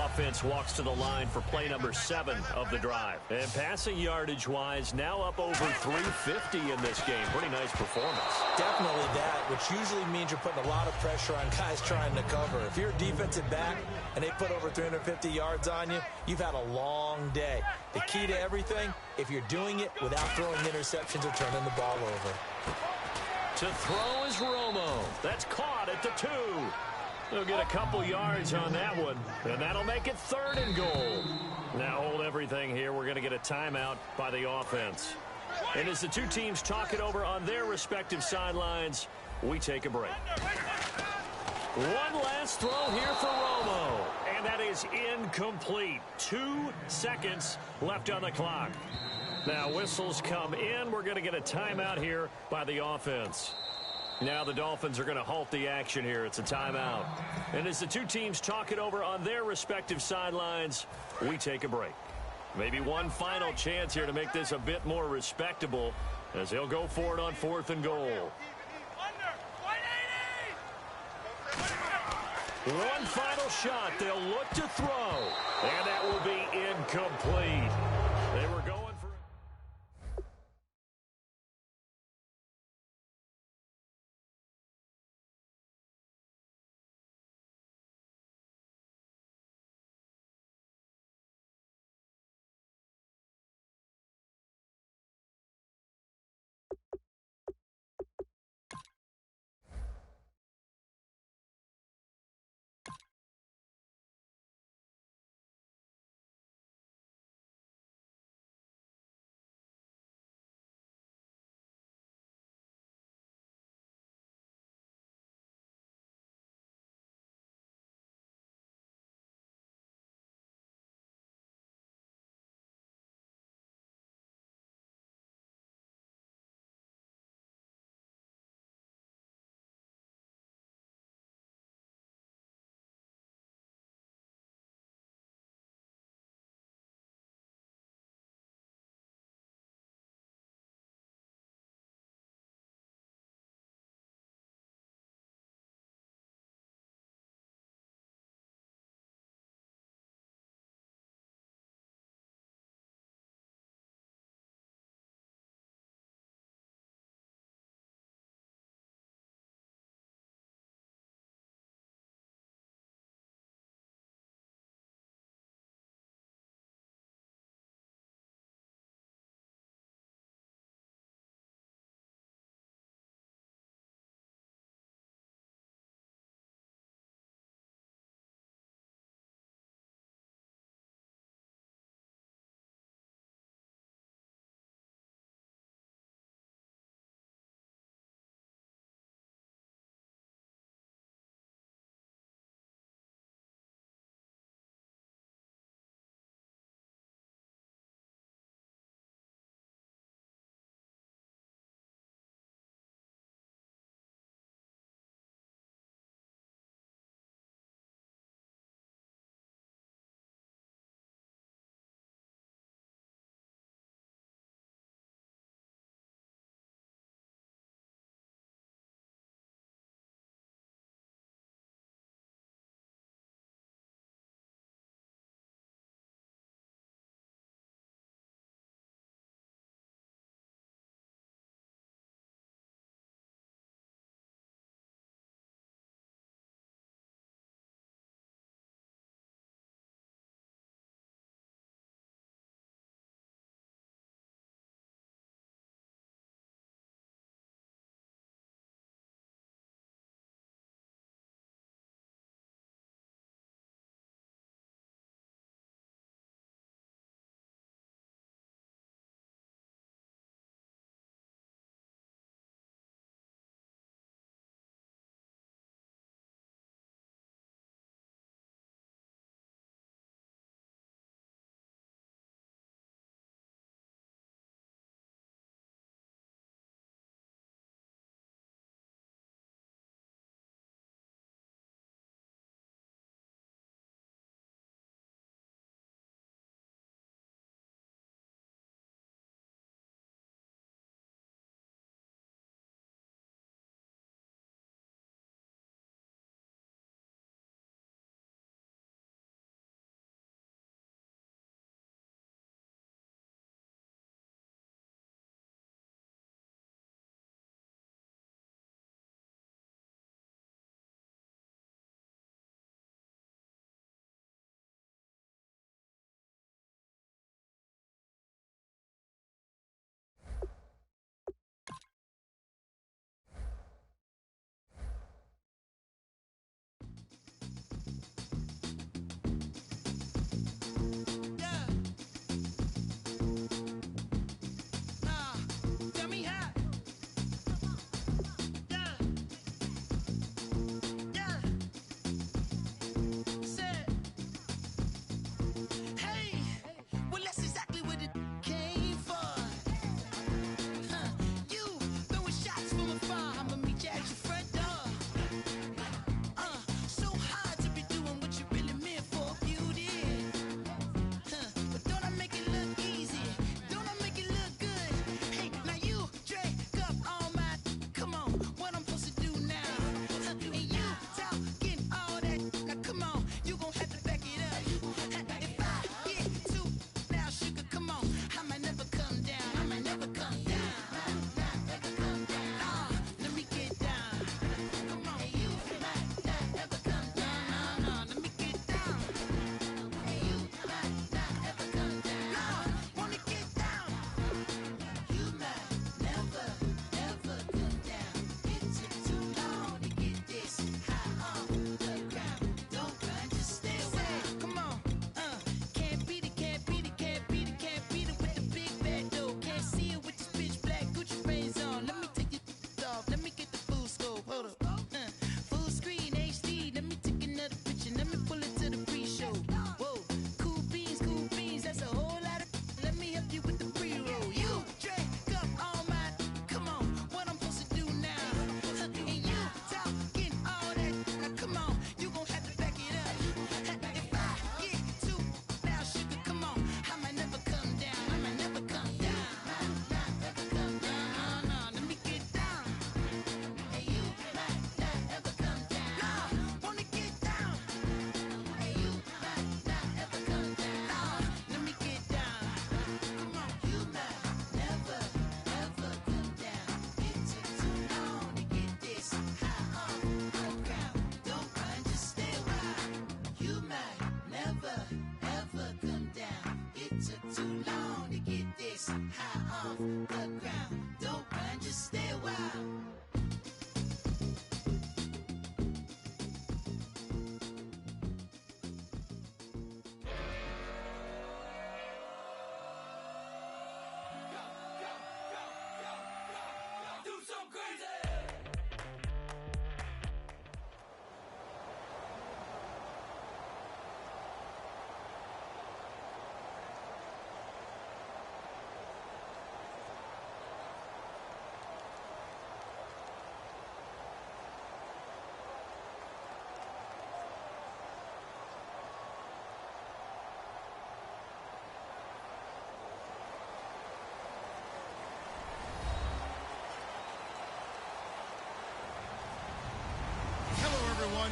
Offense walks to the line for play number 7 of the drive. And passing yardage-wise, now up over 350 in this game. Pretty nice performance. Definitely that, which usually means you're putting a lot of pressure on guys trying to cover. If you're a defensive back and they put over 350 yards on you, you've had a long day. The key to everything, if you're doing it without throwing interceptions or turning the ball over. To throw is Romo. That's caught at the 2. They'll get a couple yards on that one, and that'll make it 3rd and goal. Now hold everything here. We're going to get a timeout by the offense. And as the two teams talk it over on their respective sidelines, we take a break. One last throw here for Romo, and that is incomplete. 2 seconds left on the clock. Now whistles come in. We're going to get a timeout here by the offense. Now the Dolphins are going to halt the action here. It's a timeout. And as the two teams talk it over on their respective sidelines, we take a break. Maybe one final chance here to make this a bit more respectable as they'll go for it on 4th and goal. One final shot. They'll look to throw. And that will be incomplete. They were going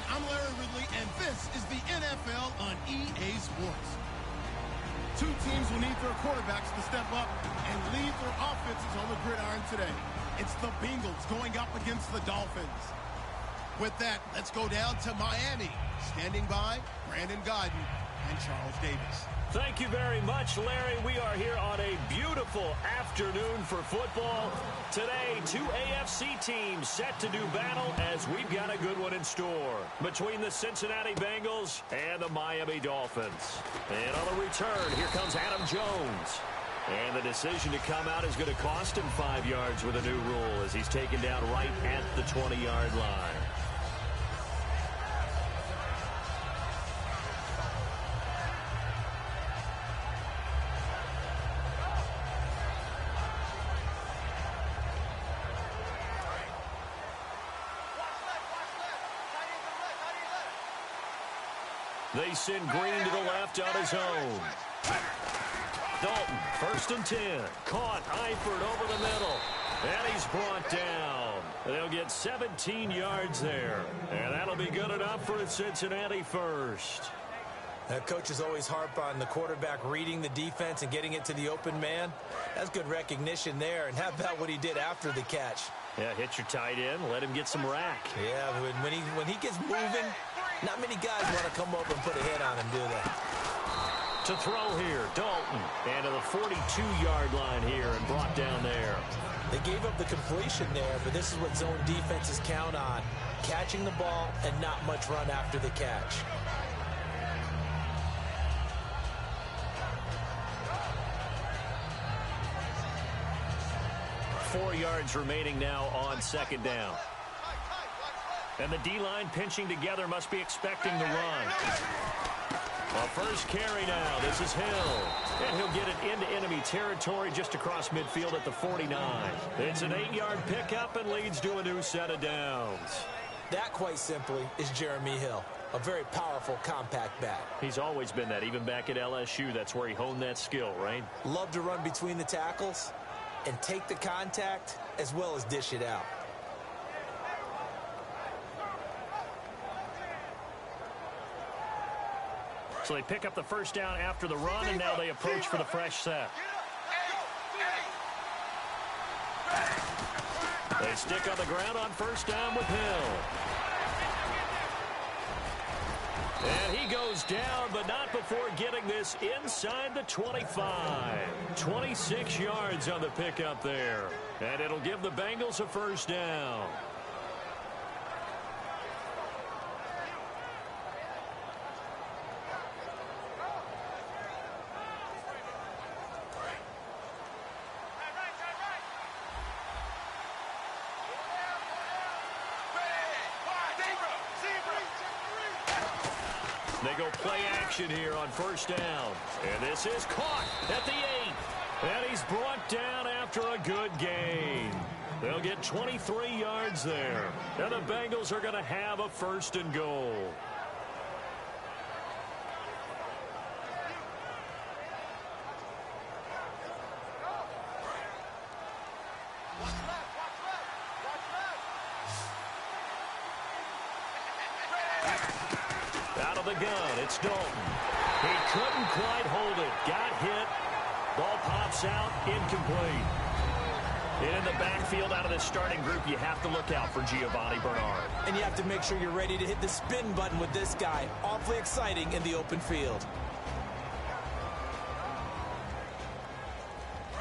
I'm Larry Ridley, and this is the NFL on EA Sports. Two teams will need their quarterbacks to step up and lead their offenses on the gridiron today. It's the Bengals going up against the Dolphins. With that, let's go down to Miami. Standing by, Brandon Godden and Charles Davis. Thank you very much, Larry. We are here on a beautiful afternoon for football. Today, two AFC teams set to do battle as we've got a good one in store between the Cincinnati Bengals and the Miami Dolphins. And on the return, here comes Adam Jones. And the decision to come out is going to cost him 5 yards with a new rule as he's taken down right at the 20-yard line. They send Green to the left on his own. Dalton, 1st and 10. Caught, Eifert over the middle. And he's brought down. They'll get 17 yards there. And that'll be good enough for a Cincinnati first. Coaches always harp on the quarterback reading the defense and getting it to the open man. That's good recognition there. And how about what he did after the catch? Yeah, hit your tight end, let him get some rack. Yeah, when he gets moving, not many guys want to come over and put a hit on him, do they? To throw here, Dalton. And to the 42-yard line here and brought down there. They gave up the completion there, but this is what zone defenses count on. Catching the ball and not much run after the catch. Four yards remaining now on 2nd down. And the D-line pinching together must be expecting the run. A first carry now. This is Hill. And he'll get it into enemy territory just across midfield at the 49. It's an 8-yard pickup and leads to a new set of downs. That, quite simply, is Jeremy Hill. A very powerful, compact back. He's always been that. Even back at LSU, that's where he honed that skill, right? Love to run between the tackles and take the contact as well as dish it out. So they pick up the first down after the run, and now they approach for the fresh set. They stick on the ground on 1st down with Hill. And he goes down, but not before getting this inside the 25. 26 yards on the pickup there. And it'll give the Bengals a first down. They go play action here on 1st down. And this is caught at the 8. And he's brought down after a good gain. They'll get 23 yards there. And the Bengals are going to have a 1st and goal. Out of the gun, it's Dalton. He couldn't quite hold it. Got hit. Ball pops out, incomplete. And in the backfield out of the starting group, you have to look out for Giovanni Bernard. And you have to make sure you're ready to hit the spin button with this guy. Awfully exciting in the open field.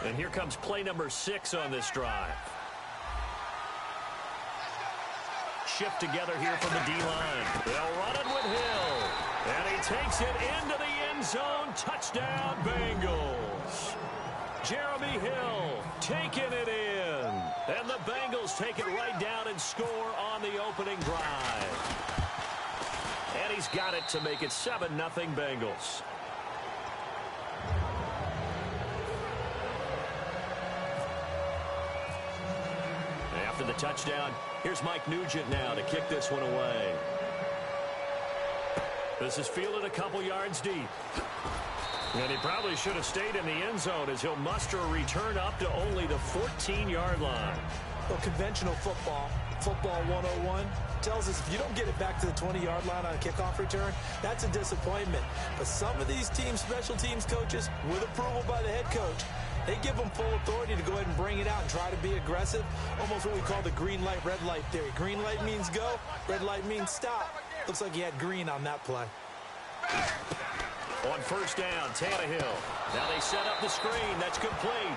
And here comes play number 6 on this drive. Shift together here from the D-line. They'll run it with Hill. And he takes it into the end zone. Touchdown, Bengals. Jeremy Hill taking it in. And the Bengals take it right down and score on the opening drive. And he's got it to make it 7-0 Bengals. After the touchdown, here's Mike Nugent now to kick this one away. This is fielded a couple yards deep. And he probably should have stayed in the end zone as he'll muster a return up to only the 14-yard line. Well, conventional football 101, tells us if you don't get it back to the 20-yard line on a kickoff return, that's a disappointment. But some of these teams, special teams coaches, with approval by the head coach, they give them full authority to go ahead and bring it out and try to be aggressive, almost what we call the green light, red light theory. Green light means go, red light means stop. Looks like he had green on that play. On first down, Tannehill. Now they set up the screen. That's complete.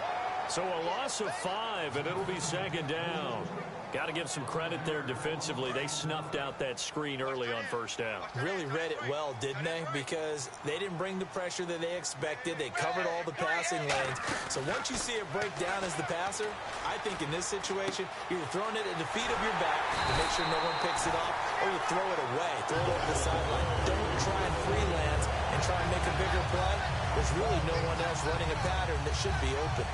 So a loss of 5, and it'll be second down. Got to give some credit there defensively. They snuffed out that screen early on first down. Really read it well, didn't they? Because they didn't bring the pressure that they expected. They covered all the passing lanes. So once you see it break down as the passer, I think in this situation, you're throwing it at the feet of your back to make sure no one picks it off, or you throw it away, throw it over the sideline. Don't try and freelance and try and make a bigger play. There's really no one else running a pattern that should be open.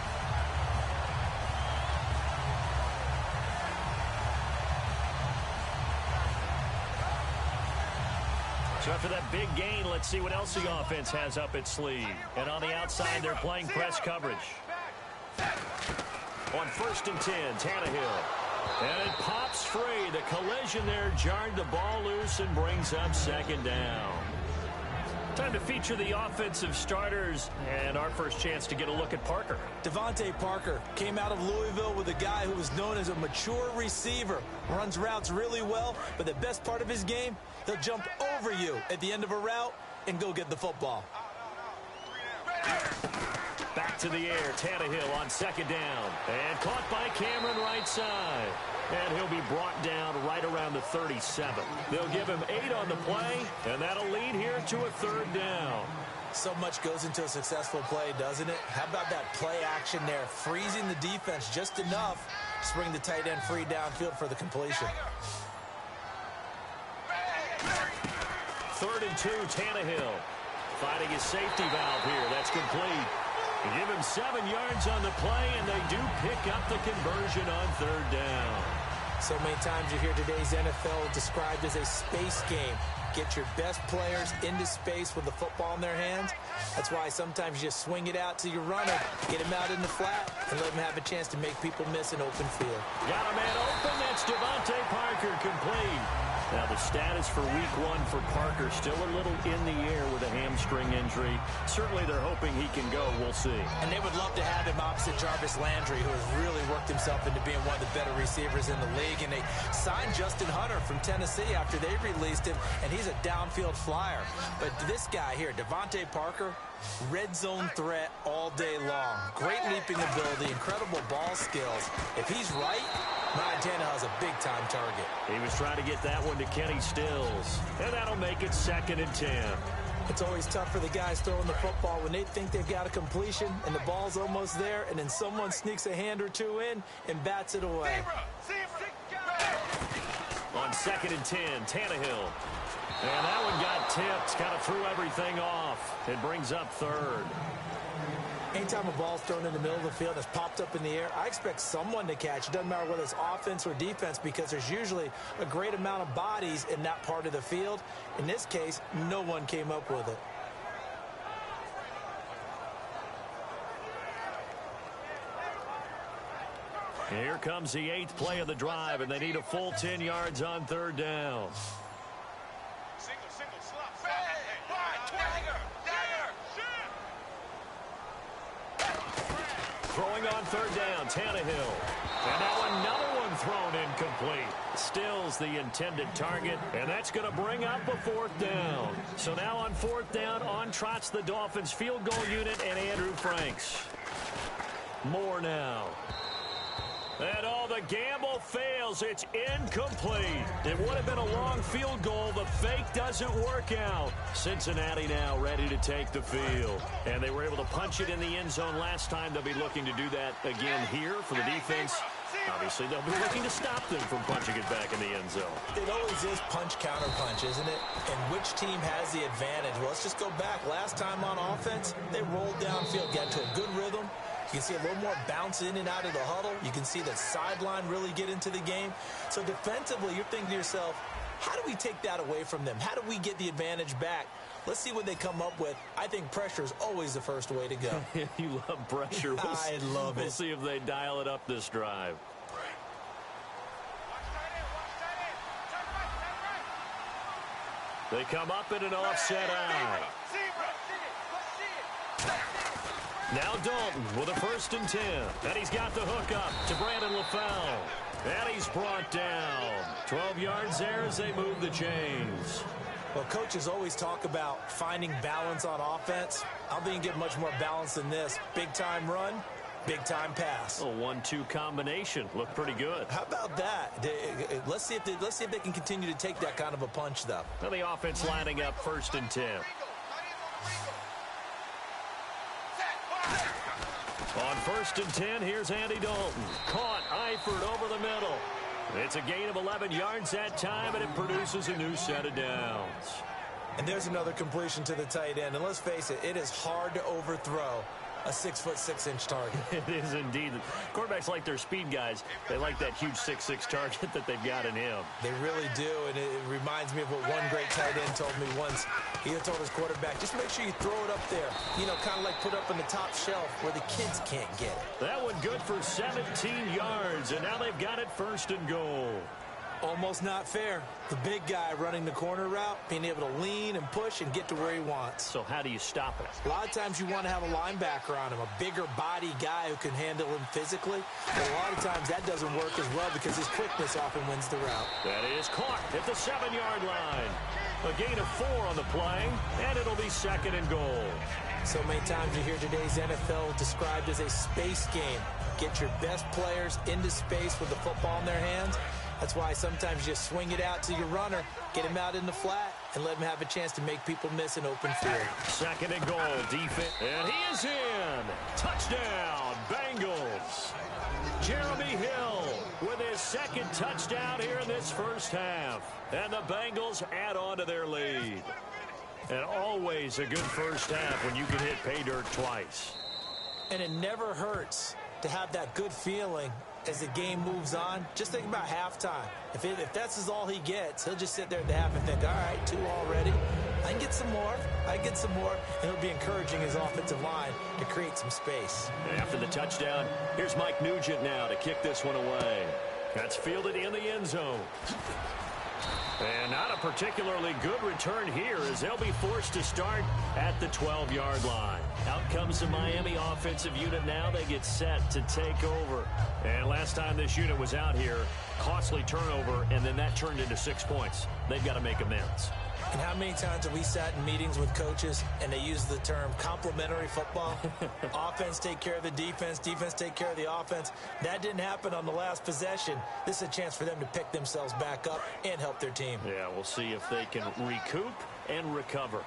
So after that big gain, let's see what else the offense has up its sleeve. And on the outside, they're playing press coverage. On first and 10, Tannehill. And it pops free. The collision there jarred the ball loose and brings up second down. Time to feature the offensive starters and our first chance to get a look at Parker. Devontae Parker came out of Louisville with a guy who was known as a mature receiver. Runs routes really well, but the best part of his game, he'll jump over you at the end of a route and go get the football. Back to the air, Tannehill on second down. And caught by Cameron right side. And he'll be brought down right around the 37. They'll give him 8 on the play, and that'll lead here to a third down. So much goes into a successful play, doesn't it? How about that play action there, freezing the defense just enough to bring the tight end free downfield for the completion. Third and 2, Tannehill. Finding his safety valve here. That's complete. They give him 7 yards on the play, and they do pick up the conversion on third down. So many times you hear today's NFL described as a space game. Get your best players into space with the football in their hands. That's why sometimes you just swing it out to your runner, get him out in the flat, and let him have a chance to make people miss an open field. Got a man open. That's Devontae Parker, complete. Now the status for week 1 for Parker still a little in the air with a hamstring injury. Certainly they're hoping he can go. We'll see. And they would love to have him opposite Jarvis Landry, who has really worked himself into being one of the better receivers in the league. And they signed Justin Hunter from Tennessee after they released him, and he's a downfield flyer. But this guy here, Devontae Parker, red zone threat all day long. Great leaping ability, incredible ball skills. If he's right, Ryan Tannehill's a big-time target. He was trying to get that one to Kenny Stills, and that'll make it 2nd and 10. It's always tough for the guys throwing the football when they think they've got a completion and the ball's almost there, and then someone sneaks a hand or two in and bats it away. On 2nd and 10, Tannehill. And that one got tipped, kind of threw everything off. It brings up third. Anytime a ball's thrown in the middle of the field and it's popped up in the air, I expect someone to catch. It doesn't matter whether it's offense or defense, because there's usually a great amount of bodies in that part of the field. In this case, no one came up with it. Here comes the 8th play of the drive, and they need a full 10 yards on third down. Throwing on third down, Tannehill. And now another one thrown incomplete. Stills the intended target, and that's going to bring up a 4th down. So now on 4th down, on trots the Dolphins field goal unit and Andrew Franks. More now. And all the gamble fails. It's incomplete. It would have been a long field goal. The fake doesn't work out. Cincinnati now ready to take the field. And they were able to punch it in the end zone last time. They'll be looking to do that again here for the defense. Obviously, they'll be looking to stop them from punching it back in the end zone. It always is punch-counter-punch, isn't it? And which team has the advantage? Well, let's just go back. Last time on offense, they rolled downfield, got into a good rhythm. You can see a little more bounce in and out of the huddle. You can see the sideline really get into the game. So defensively, you're thinking to yourself, how do we take that away from them? How do we get the advantage back? Let's see what they come up with. I think pressure is always the first way to go. You love pressure. I love it. We'll see if they dial it up this drive. They come up in an offset eye. Now Dalton with a 1st and 10. And he's got the hook up to Brandon LaFell. And he's brought down. 12 yards there as they move the chains. Well, coaches always talk about finding balance on offense. I don't think you get much more balance than this. Big-time run, big-time pass. A 1-2 combination. Looked pretty good. How about that? Let's see if they can continue to take that kind of a punch, though. Now the offense lining up 1st and 10. On 1st and 10, here's Andy Dalton. Caught Eifert over the middle. It's a gain of 11 yards that time, and it produces a new set of downs. And there's another completion to the tight end. And let's face it, it is hard to overthrow a 6'6" target. It is indeed. Quarterbacks like their speed guys. They like that huge 6'6" target that they've got in him. They really do, and it reminds me of what one great tight end told me once. He had told his quarterback, just make sure you throw it up there, kind of like put up on the top shelf where the kids can't get it. That one good for 17 yards, and now they've got it 1st and goal. Almost not fair. The big guy running the corner route, being able to lean and push and get to where he wants. So how do you stop it? A lot of times you want to have a linebacker on him, a bigger body guy who can handle him physically. But a lot of times that doesn't work as well because his quickness often wins the route. That is caught at the 7-yard line. A gain of 4 on the play, and it'll be 2nd and goal. So many times you hear today's NFL described as a space game. Get your best players into space with the football in their hands. That's why sometimes you just swing it out to your runner, get him out in the flat, and let him have a chance to make people miss an open field. 2nd and goal, defense. And he is in. Touchdown, Bengals. Jeremy Hill with his 2nd touchdown here in this first half. And the Bengals add on to their lead. And always a good first half when you can hit pay dirt twice. And it never hurts to have that good feeling as the game moves on. Just think about halftime. If that's all he gets, he'll just sit there at the half and think, all right, 2 already. I can get some more. And he'll be encouraging his offensive line to create some space. After the touchdown, here's Mike Nugent now to kick this one away. That's fielded in the end zone. And not a particularly good return here as they'll be forced to start at the 12-yard line. Out comes the Miami offensive unit now. They get set to take over. And last time this unit was out here, costly turnover, and then that turned into 6 points. They've got to make amends. And how many times have we sat in meetings with coaches and they use the term complementary football? Offense take care of the defense, defense take care of the offense. That didn't happen on the last possession. This is a chance for them to pick themselves back up and help their team. Yeah, we'll see if they can recoup and recover.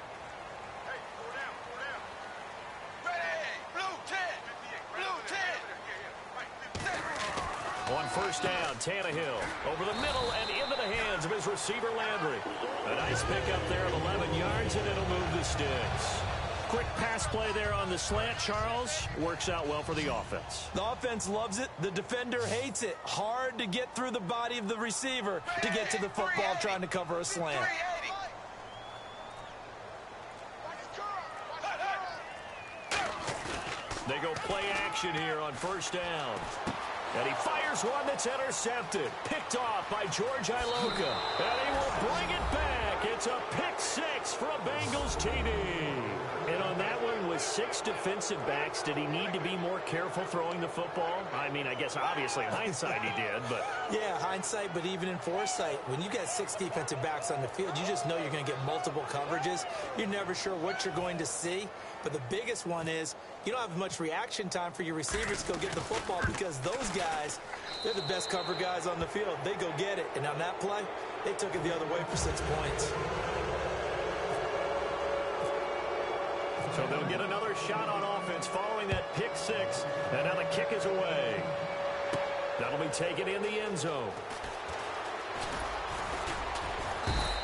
On 1st down, Tannehill over the middle and into the hands of his receiver Landry. A nice pickup there of 11 yards, and it'll move the sticks. Quick pass play there on the slant, Charles. Works out well for the offense. The offense loves it. The defender hates it. Hard to get through the body of the receiver to get to the football trying to cover a slant. They go play action here on 1st down. And he fires one that's intercepted. Picked off by George Iloka. And he will bring it back. It's a pick 6 for a Bengals TD. And on that one, with 6 defensive backs, did he need to be more careful throwing the football? I mean, I guess obviously in hindsight he did, but... Yeah, hindsight, but even in foresight, when you got 6 defensive backs on the field, you just know you're going to get multiple coverages. You're never sure what you're going to see. But the biggest one is you don't have much reaction time for your receivers to go get the football because those guys, they're the best cover guys on the field. They go get it. And on that play, they took it the other way for 6 points. So they'll get another shot on offense following that pick 6. And now the kick is away. That'll be taken in the end zone.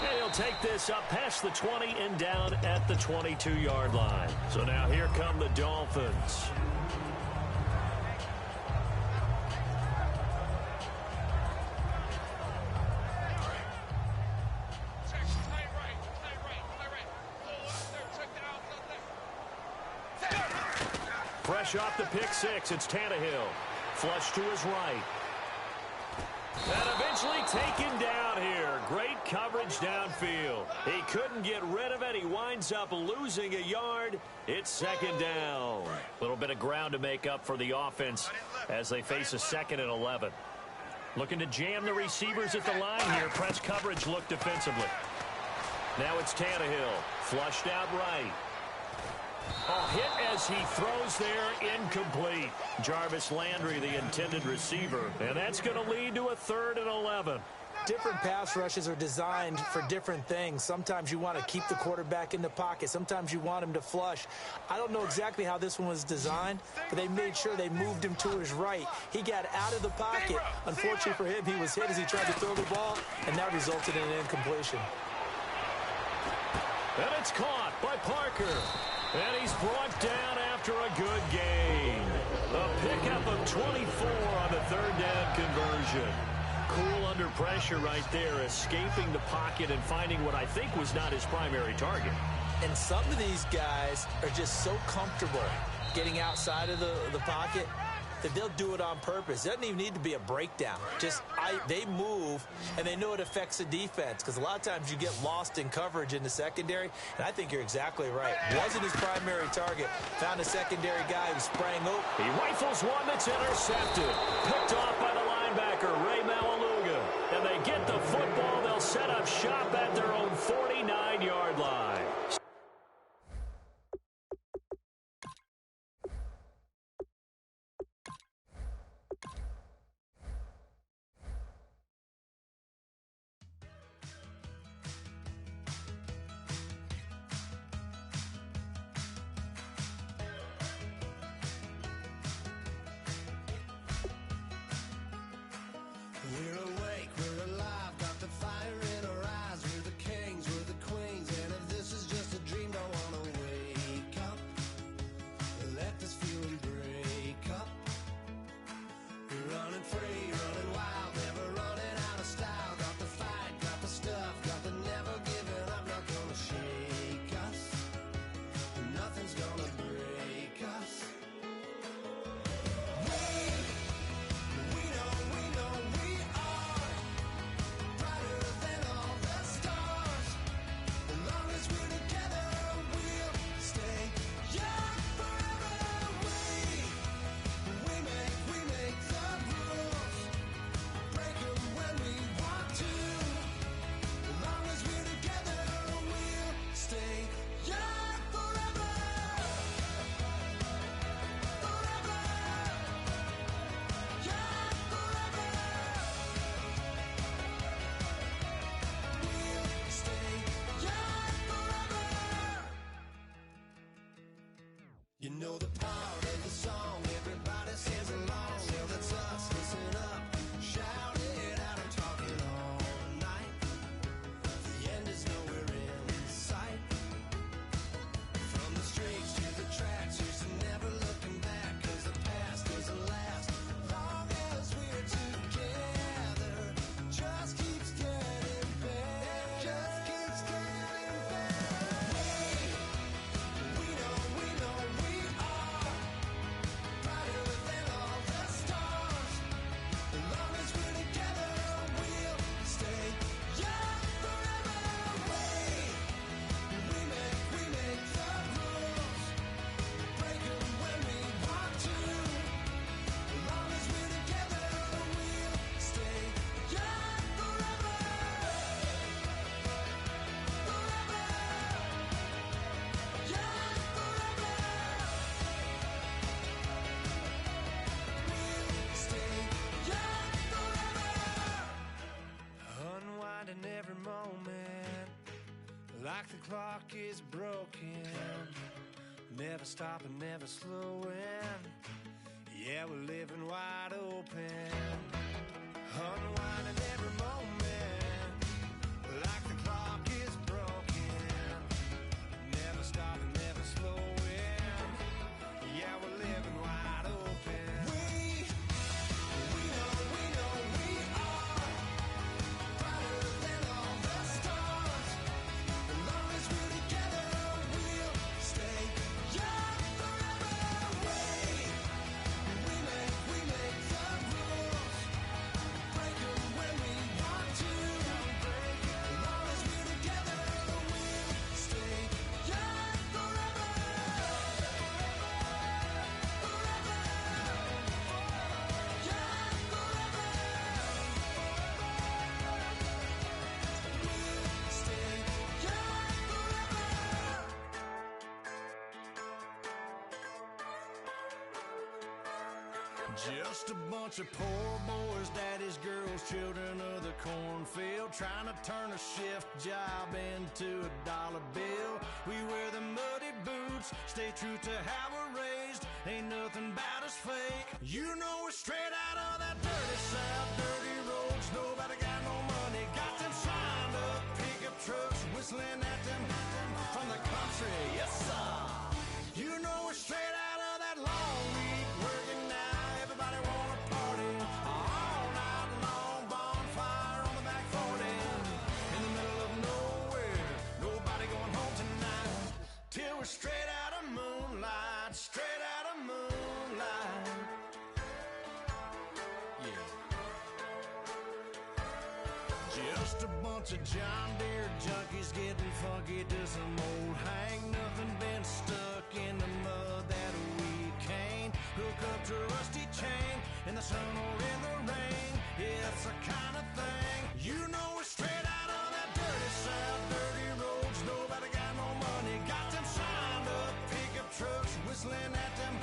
And he'll take this up past the 20 and down at the 22-yard line. So now here come the Dolphins. Fresh off the pick 6, it's Tannehill. Flush to his right. And eventually taken down here. Great coverage downfield. He couldn't get rid of it. He winds up losing a yard. It's second down. A little bit of ground to make up for the offense as they face a 2nd and 11. Looking to jam the receivers at the line here. Press coverage look defensively. Now it's Tannehill. Flushed out right. A hit as he throws there, incomplete. Jarvis Landry, the intended receiver. And that's going to lead to a 3rd and 11. Different pass rushes are designed for different things. Sometimes you want to keep the quarterback in the pocket. Sometimes you want him to flush. I don't know exactly how this one was designed, but they made sure they moved him to his right. He got out of the pocket. Unfortunately for him, he was hit as he tried to throw the ball, and that resulted in an incompletion. And it's caught by Parker. And he's brought down after a good gain. A pickup of 24 on the 3rd down conversion. Cool under pressure right there, escaping the pocket and finding what I think was not his primary target. And some of these guys are just so comfortable getting outside of the pocket that they'll do it on purpose. It doesn't even need to be a breakdown. They move, and they know it affects the defense, because a lot of times you get lost in coverage in the secondary, and I think you're exactly right. Wasn't his primary target. Found a secondary guy who sprang open. He rifles one that's intercepted. Picked off by the linebacker, Ray Malaluga. And they get the football. They'll set up shop at their own 49-yard line. You know the part of the song, everybody sings along. Well, that's us, listen up, shout it out, I'm talking all night. The end is nowhere in sight. From the streets to the tracks, used to never looking back, cause the past doesn't last. Long as we're together, just keeps getting better, just keeps getting better. We know we are brighter than all the stars. As long as we're together, we'll stay young forever. We make the rules, break them when we want to. As long as we're together, we'll stay young forever. Forever. Young forever. We'll stay young forever. Unwinding every moment, like the clock is broken. Never stopping, never slowing. Yeah, we're living wide open. Unwinding every moment, like the clock is broken. Never stopping, never slowing. Yeah, we're living wide open. We know we are brighter than all the stars. As long as we're together, we'll stay young forever. We make the rules, break them Just a bunch of poor boys, daddies, girls, children of the cornfield, trying to turn a shift job into a dollar bill. We wear the muddy boots, stay true to how we're raised. Ain't nothing about us fake. You know we're straight out of that dirty South, dirty roads. Nobody got no money, got them signed up pickup trucks, whistling at them from the country. Yes, sir. You know we're straight out of that long week working now. Everybody wanna party all night long. Bonfire on the back 40 in the middle of nowhere. Nobody going home tonight till we're straight out of moonlight. Straight out of moonlight. Yeah. Just a bunch of John Deere junkies getting funky to some old hang. Nothing been stuck in the mud that we can't hook up to a rusty chain in the sun or in the rain. Yeah, it's the kind of thing. You know we're straight out of that dirty South, dirty roads. Nobody got no money, got them signed up pickup trucks, whistling at them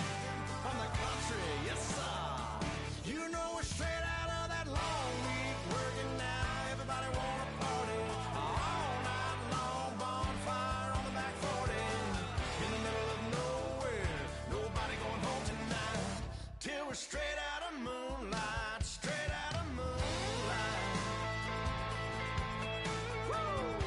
from the country. Yes, sir. You know we're straight out of that long week working now. Everybody wanna party all night long. Bonfire on the back 40 in the middle of nowhere. Nobody going home tonight till we're straight out of moonlight. Straight out of moonlight. Woo!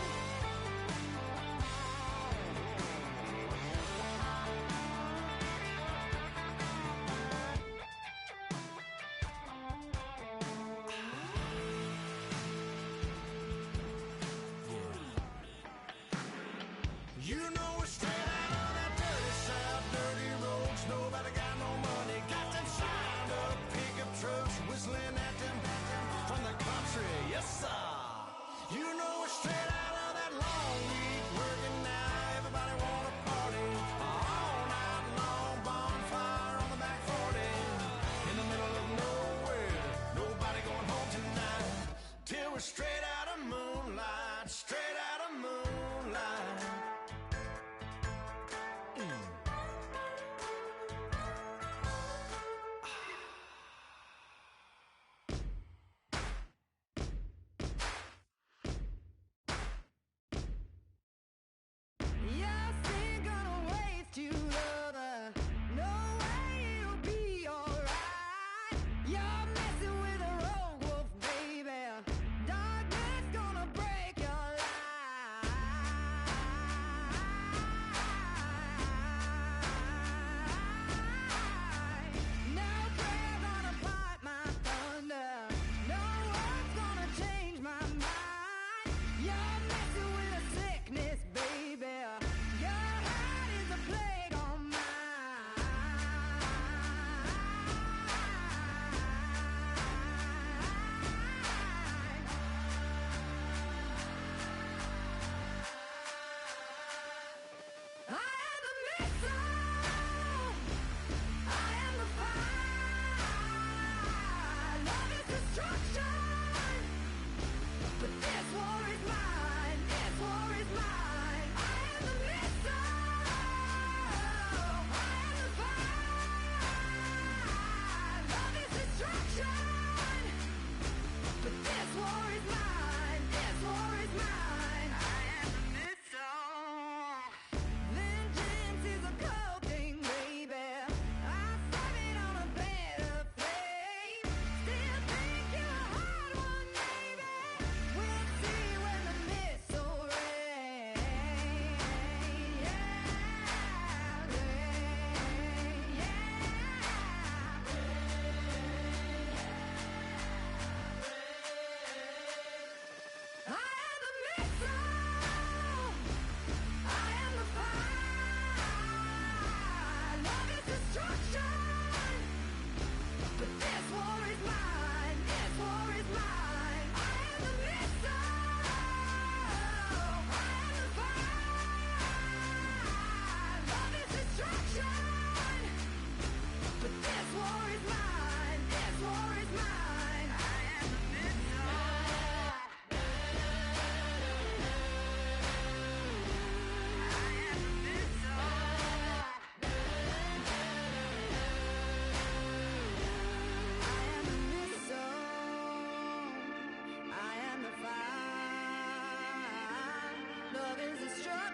You know we're straight out of that dirty South, dirty roads. Nobody got no money, got them signed up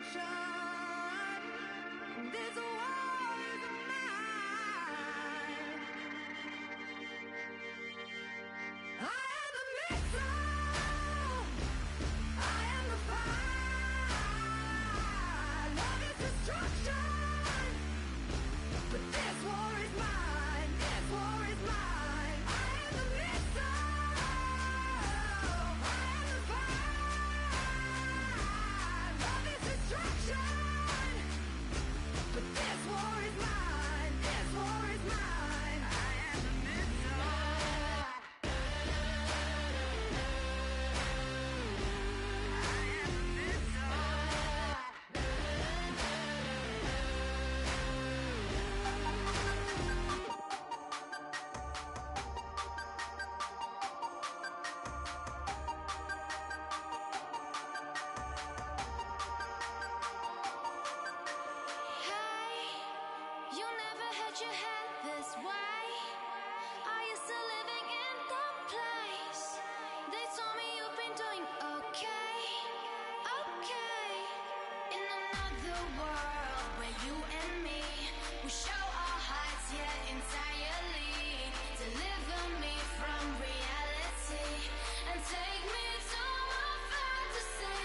This war is mine. I am the missile. I am the fire. Love is destruction. But this war is mine. This war is mine. I am the missile. I am the fire. Love is destruction. But this war is mine. This war is mine. I am the missile. I am the Hey, you never had your head this way. Are you still living in the place? They told me you've been doing okay, okay. In another world where you and me, we show our hearts, yeah, entirely. Deliver me from reality and take me to my fantasy.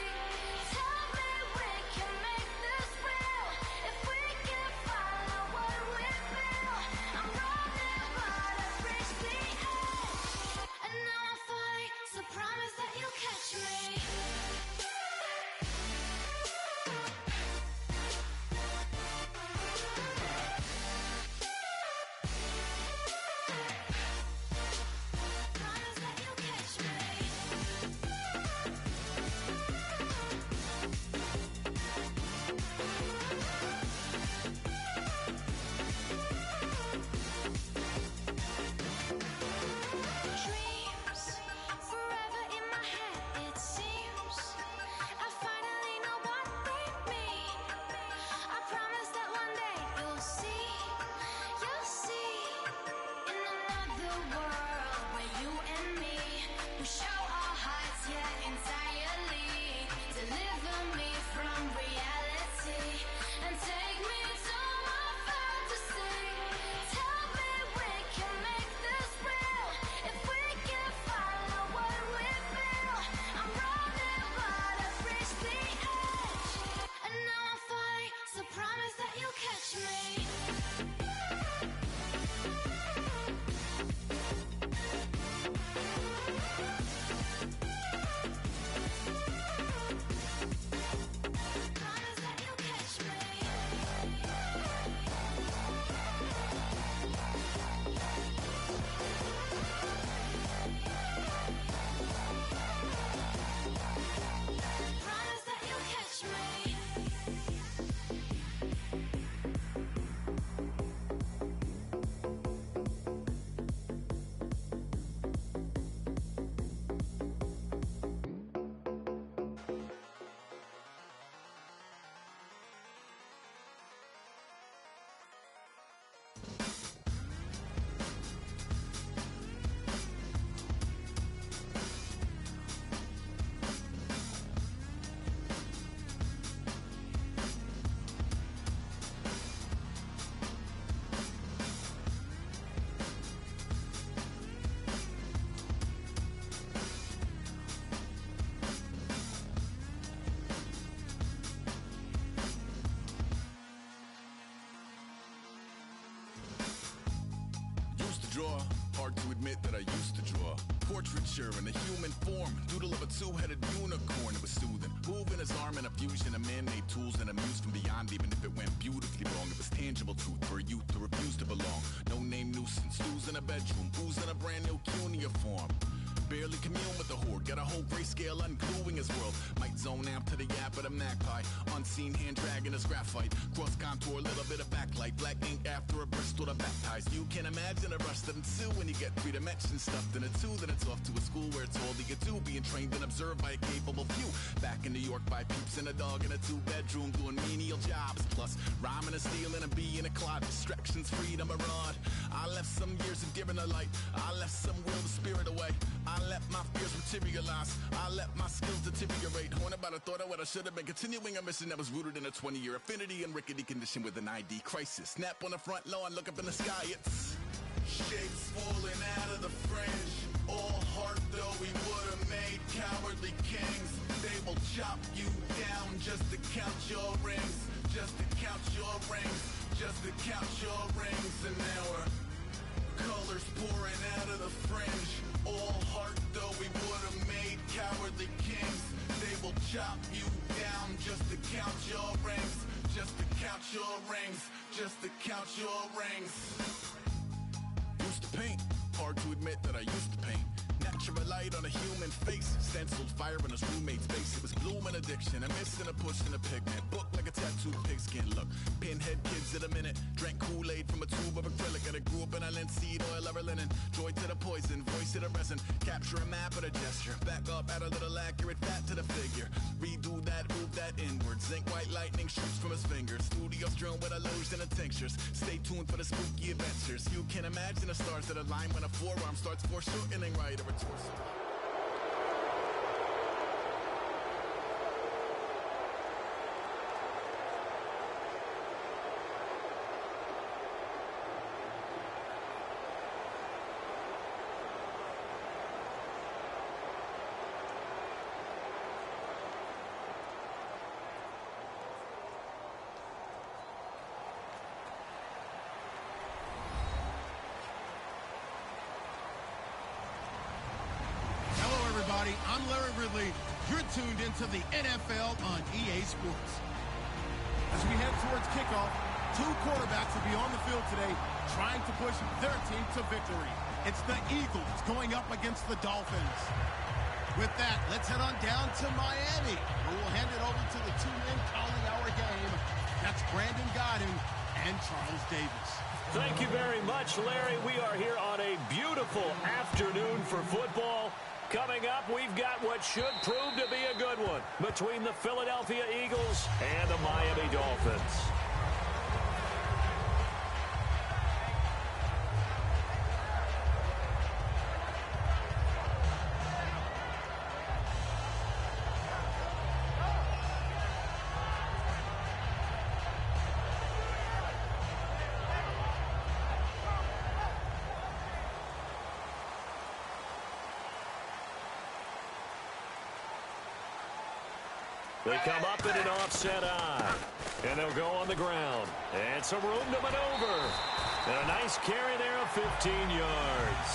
Tell me we can make this real if we can follow what we feel. I'm running but I've reached the edge, and now I'm falling, so promise that you'll catch me. Promise that you'll catch me. Dreams forever in my head, it seems. I finally know what they mean. I promise that one day you'll see. In another world where you and me, we show our hearts, yeah, entirely. Deliver me from reality and take me to my fantasy. Tell me we can make this real if we can follow what we feel. I'm running but I've reached the edge, and now I'm falling, so promise that you'll catch me. Promise that you'll catch me. Promise that you'll catch me. Used to draw, hard to admit that I used to draw. Portraiture in a human form, doodle of a two-headed unicorn. It was soothing, moving his arm in a fusion of man-made tools and a muse from beyond. Even if it went beautifully wrong, it was tangible truth for a youth to refuse to belong. No name nuisance, who's in a bedroom, who's in a brand new cuneiform. Barely commune with the horde, got a whole grayscale ungluing his world. Might zone amp to the yap of the magpie, unseen hand dragging his graphite. Cross contour, a little bit of backlight, black ink after a Bristol to baptize. You can imagine a rush that ensue when you get three dimensions stuffed in a two. Then it's off to a school where it's all you get to, being trained and observed by a capable few. Back in New York by peeps and a dog in a two-bedroom doing menial jobs. Plus rhyming and stealing and being a clod, distractions, freedom, a rod. I left some years of deer in the light. I left some will the spirit away. I let my fears materialize. I let my skills deteriorate. Horn about a thought of what I should have been. Continuing a mission that was rooted in a 20-year affinity and rickety condition with an ID crisis. Snap on the front lawn, look up in the sky. It's shapes falling out of the fringe. All heart though we would have made cowardly kings. They will chop you down just to count your rings. Just to count your rings. Just to count your rings. And now we're colors pouring out of the fringe. All heart though we would have made cowardly kings. They will chop you down just to count your rings. Just to count your rings. Just to count your rings. Used to paint, hard to admit that I used to paint. Natural light on a human face, stenciled fire in his roommate's face. It was bloom and addiction, a miss and a push and a pigment. Book like a tattooed pigskin look. Pinhead kids in a minute, drank Kool-Aid from a tube of acrylic. And I grew up in a linseed oil or linen. Joy to the poison, voice to the resin. Capture a map with a gesture. Back up, add a little accurate fat to the figure. Redo that, move that inward. Zinc white lightning shoots from his fingers. Studio strewn with illusion and tinctures. Stay tuned for the spooky adventures. You can imagine the stars that align when a forearm starts foreshortening right over torso. I'm Larry Ridley. You're tuned into the NFL on EA Sports. As we head towards kickoff, two quarterbacks will be on the field today trying to push their team to victory. It's the Eagles going up against the Dolphins. With that, let's head on down to Miami, where we'll hand it over to the two men calling our game. That's Brandon Godden and Charles Davis. Thank you very much, Larry. We are here on a beautiful afternoon for football. Coming up, we've got what should prove to be a good one between the Philadelphia Eagles and the Miami Dolphins. They come up in an offset eye, and they'll go on the ground. And some room to maneuver. And a nice carry there of 15 yards.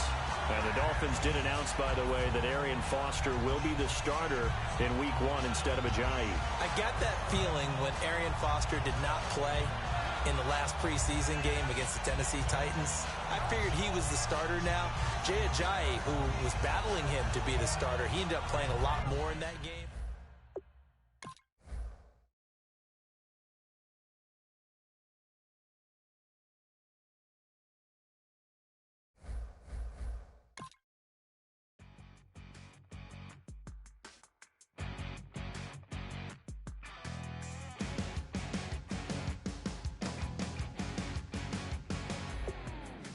And the Dolphins did announce, by the way, that Arian Foster will be the starter in Week 1 instead of Ajayi. I got that feeling when Arian Foster did not play in the last preseason game against the Tennessee Titans. I figured he was the starter now. Jay Ajayi, who was battling him to be the starter, he ended up playing a lot more in that game.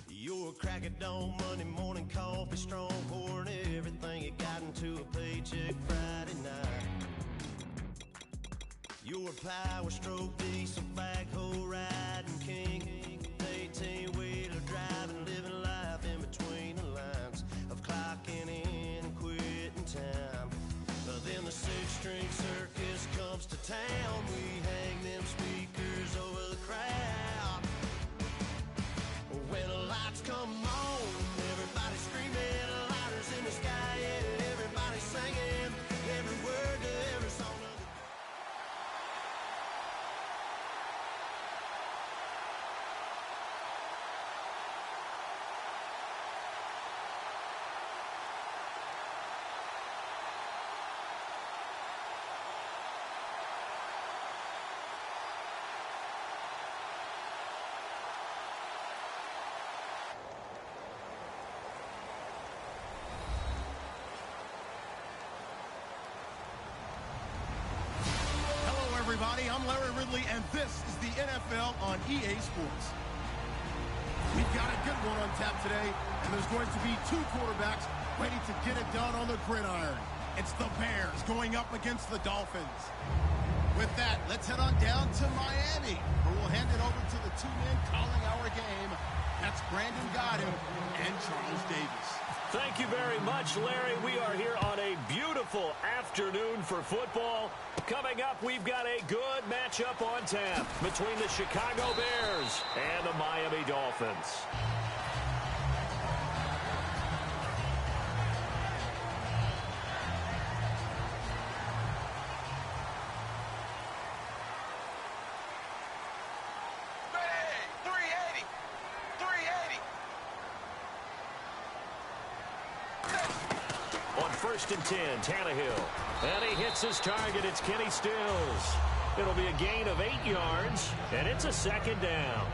Your crack at dawn, Monday morning coffee, strong pouring everything you got into a paycheck Friday night. Your power stroke, diesel backhoe riding king, 18-wheeler driving, living life in between the lines of clocking in and quitting time. But then the six-string circus comes to town. We hang them speakers over the crowd. When the lights come on, everybody screaming, lighters in the sky, and everybody singing every word to every song of the everybody. I'm Larry Ridley, and this is the NFL on EA Sports. We've got a good one on on tap today, and there's going to be two quarterbacks ready to get it done on the gridiron. It's the Bears going up against the Dolphins. With that, let's head on down to Miami, where we'll hand it over to the two men calling our game. That's Brandon Godden and Charles Davis. Thank you very much, Larry. We are here on a beautiful afternoon for football. Coming up, we've got a good matchup on tap between the Chicago Bears and the Miami Dolphins. First and 10, Tannehill. And he hits his target. It's Kenny Stills. It'll be a gain of 8 yards, and it's a second down.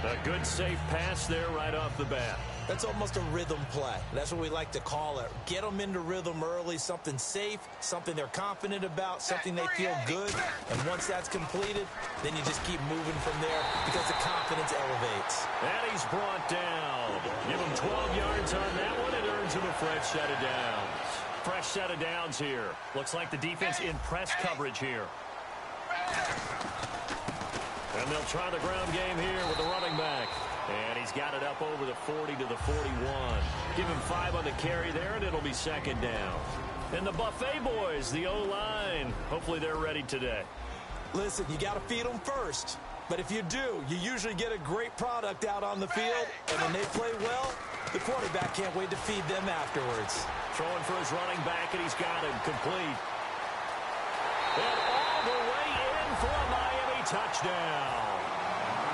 A good, safe pass there right off the bat. That's almost a rhythm play. That's what we like to call it. Get them into rhythm early, something safe, something they're confident about, something they feel good. And once that's completed, then you just keep moving from there because the confidence elevates. And he's brought down. Give him 12 yards on that one. It earns him a fresh set of downs. Fresh set of downs here. Looks like the defense in press coverage here. And they'll try the ground game here with the running back. And he's got it up over the 40 to the 41. Give him 5 on the carry there, and it'll be second down. And the Buffet boys, the O-line, hopefully they're ready today. Listen, you got to feed them first. But if you do, you usually get a great product out on the field. And when they play well, the quarterback can't wait to feed them afterwards. Throwing for his running back, and he's got him complete. And all the way in for a Miami touchdown.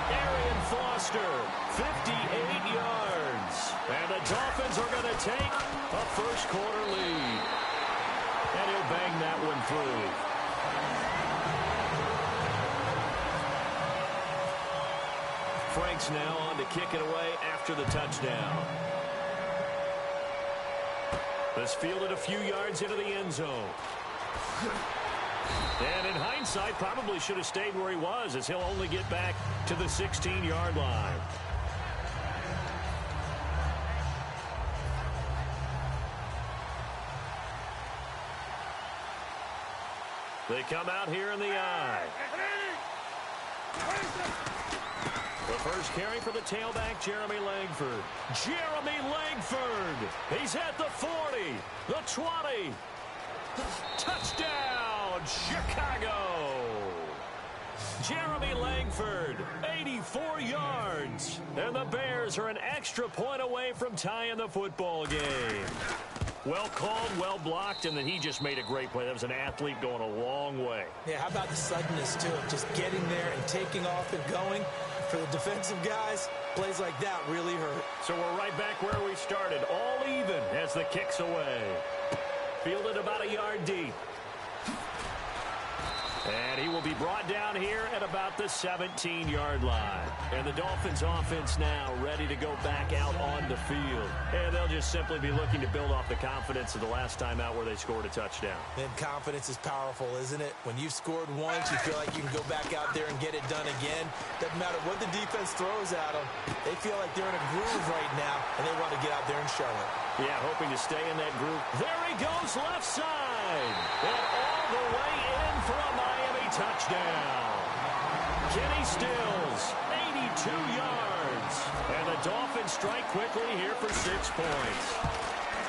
Arian Foster, 58 yards. And the Dolphins are going to take a first-quarter lead. And he'll bang that one through. Frank's now on to kick it away after the touchdown. This fielded a few yards into the end zone. And in hindsight, probably should have stayed where he was, as he'll only get back to the 16-yard line. They come out here in the I. The first carry for the tailback, Jeremy Langford. Jeremy Langford! He's at the 40, the 20. Touchdown, Chicago! Jeremy Langford, 84 yards. And the Bears are an extra point away from tying the football game. Well called, well blocked, and then he just made a great play. That was an athlete going a long way. Yeah, how about the suddenness, too, of just getting there and taking off and going? For the defensive guys, plays like that really hurt. So we're right back where we started, all even as the kick's away. Fielded about a yard deep. And he will be brought down here at about the 17-yard line. And the Dolphins offense now ready to go back out on the field. And they'll just simply be looking to build off the confidence of the last time out where they scored a touchdown. And confidence is powerful, isn't it? When you've scored once, you feel like you can go back out there and get it done again. Doesn't matter what the defense throws at them. They feel like they're in a groove right now, and they want to get out there and show it. Yeah, hoping to stay in that groove. There he goes, left side. And all the way in for a Miami touchdown. Kenny Stills, 82 yards. And the Dolphins strike quickly here for 6 points.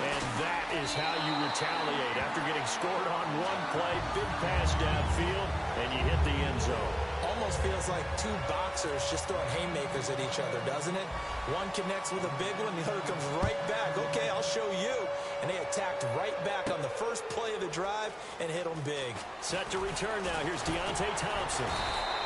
And that is how you retaliate after getting scored on one play, big pass downfield, and you hit the end zone. Almost feels like two boxers just throwing haymakers at each other, doesn't it? One connects with a big one, the other comes right back. Okay, I'll show you. And they attacked right back on the first play of the drive and hit them big. Set to return now. Here's Deontay Thompson.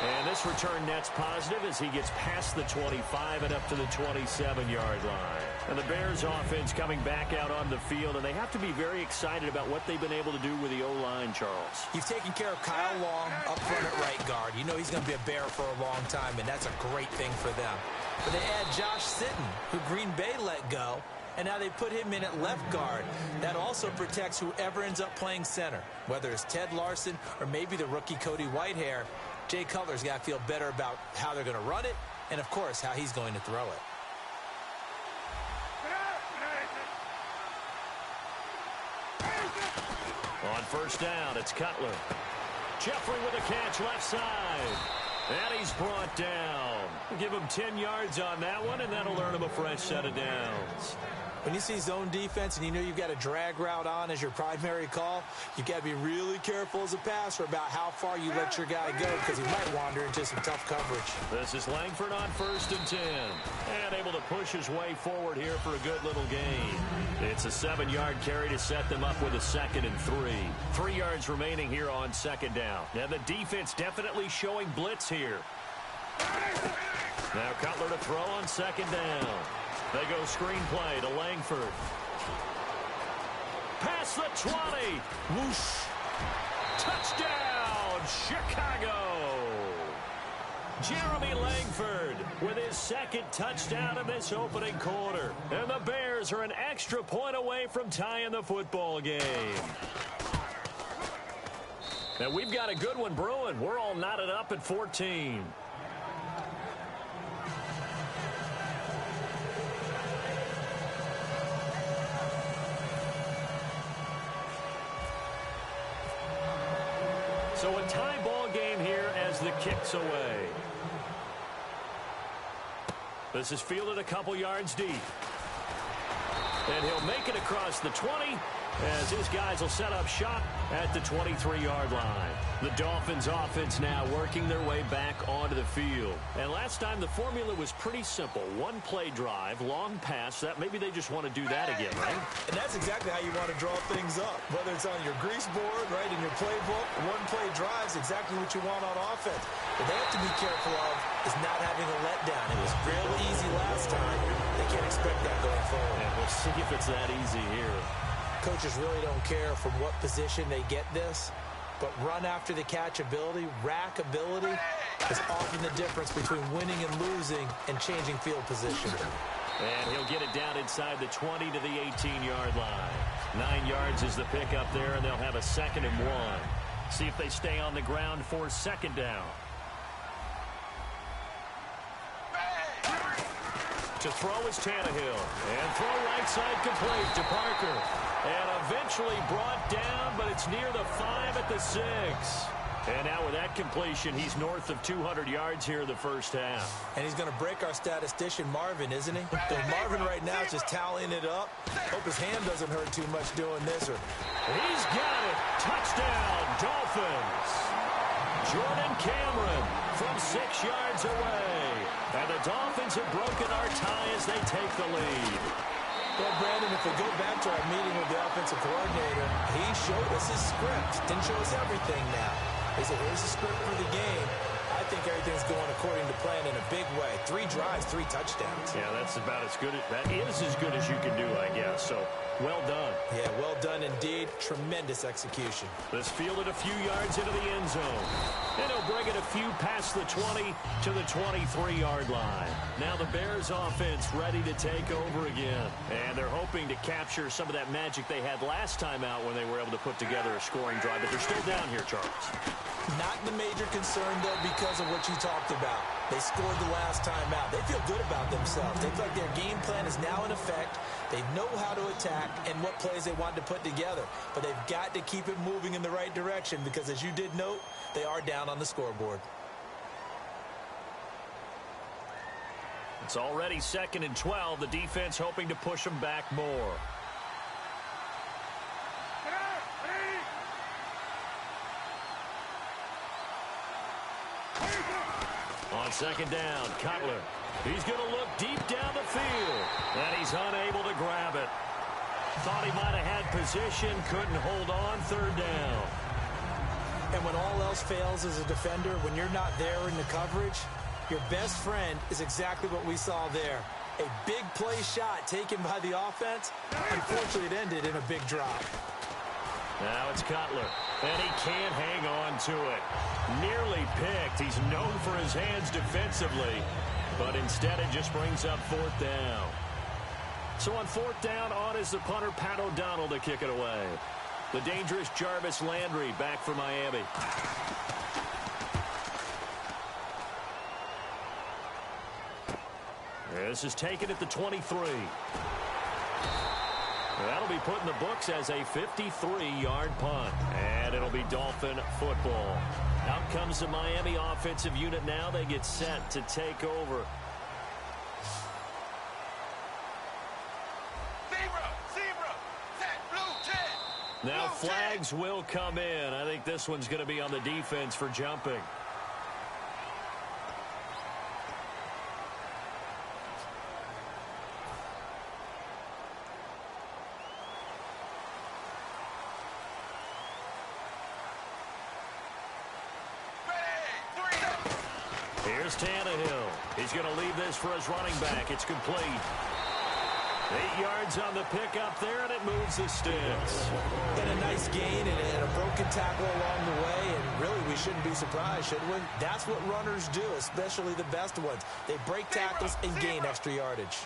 And this return net's positive as he gets past the 25 and up to the 27-yard line. And the Bears offense coming back out on the field, and they have to be very excited about what they've been able to do with the O-line, Charles. You've taken care of Kyle Long up front at right guard. You know he's going to be a Bear for a long time, and that's a great thing for them. But they add Josh Sitton, who Green Bay let go, and now they put him in at left guard. That also protects whoever ends up playing center, whether it's Ted Larson or maybe the rookie Cody Whitehair. Jay Cutler's got to feel better about how they're going to run it and, of course, how he's going to throw it. On first down, it's Cutler. Jeffrey with a catch left side. And he's brought down. Give him 10 yards on that one, and that'll earn him a fresh set of downs. When you see zone defense and you know you've got a drag route on as your primary call, you've got to be really careful as a passer about how far you let your guy go because he might wander into some tough coverage. This is Langford on first and 10. And able to push his way forward here for a good little gain. It's a 7-yard carry to set them up with a 2nd and 3. 3 yards remaining here on second down. Now the defense definitely showing blitz here. Now Cutler to throw on second down. They go screenplay to Langford. Past the 20. Whoosh. Touchdown, Chicago. Jeremy Langford with his 2nd touchdown in this opening quarter. And the Bears are an extra point away from tying the football game. Now we've got a good one brewing. We're all knotted up at 14. So a tie ball game here as the kick's away. This is fielded a couple yards deep. And he'll make it across the 20 as his guys will set up shop at the 23-yard line. The Dolphins offense now working their way back onto the field. And last time the formula was pretty simple. 1 play drive, long pass. That maybe they just want to do that again, right? And that's exactly how you want to draw things up. Whether it's on your grease board, right, in your playbook, 1 play drive is exactly what you want on offense. What they have to be careful of is not having a letdown. It was real easy last time. They can't expect that going forward. And we'll see if it's that easy here. Coaches really don't care from what position they get this, but run after the catch ability, rack ability, is often the difference between winning and losing and changing field position. And he'll get it down inside the 20 to the 18-yard line. 9 yards is the pickup there, and they'll have a 2nd and 1. See if they stay on the ground for 2nd down. To throw is Tannehill. And throw right side complete to Parker. And eventually brought down, but it's near the 5 at the 6. And now with that completion, he's north of 200 yards here in the first half. And he's going to break our statistician, Marvin, isn't he? So Marvin right now is just tallying it up. Hope his hand doesn't hurt too much doing this. He's got it. Touchdown, Dolphins. Jordan Cameron from 6 yards away. And the Dolphins have broken our tie as they take the lead. Well, Brandon, if we go back to our meeting with the offensive coordinator, he showed us his script. Didn't show us everything now. He said, here's the script for the game. I think everything's going according to plan in a big way. 3 drives, 3 touchdowns. Yeah, that's about as good. That is as good as you can do, I guess. So, well done. Yeah, well done indeed. Tremendous execution. This fielded a few yards into the end zone. And he'll bring it a few past the 20 to the 23-yard line. Now the Bears offense ready to take over again. And they're hoping to capture some of that magic they had last time out when they were able to put together a scoring drive. But they're still down here, Charles. Not the major concern, though, because of what you talked about. They scored the last time out. They feel good about themselves. They feel like their game plan is now in effect. They know how to attack and what plays they want to put together. But they've got to keep it moving in the right direction because, as you did note, they are down on the scoreboard. It's already 2nd and 12. The defense hoping to push them back more. On 2nd down, Cutler. He's going to look deep down the field. And he's unable to grab it. Thought he might have had position, couldn't hold on. 3rd down. And when all else fails as a defender, when you're not there in the coverage, your best friend is exactly what we saw there. A big play shot taken by the offense. Unfortunately, it ended in a big drop. Now it's Cutler, and he can't hang on to it. Nearly picked. He's known for his hands defensively, but instead it just brings up 4th down. So on 4th down, on is the punter, Pat O'Donnell, to kick it away. The dangerous Jarvis Landry back for Miami. This is taken at the 23. That'll be put in the books as a 53-yard punt. And it'll be Dolphin football. Out comes the Miami offensive unit now. They get set to take over. Now flags will come in. I think this one's going to be on the defense for jumping. Here's Tannehill. He's going to leave this for his running back. It's complete. 8 yards on the pickup there, and it moves the sticks. And a nice gain and a broken tackle along the way, and really we shouldn't be surprised, should we? That's what runners do, especially the best ones. They break tackles and gain extra yardage.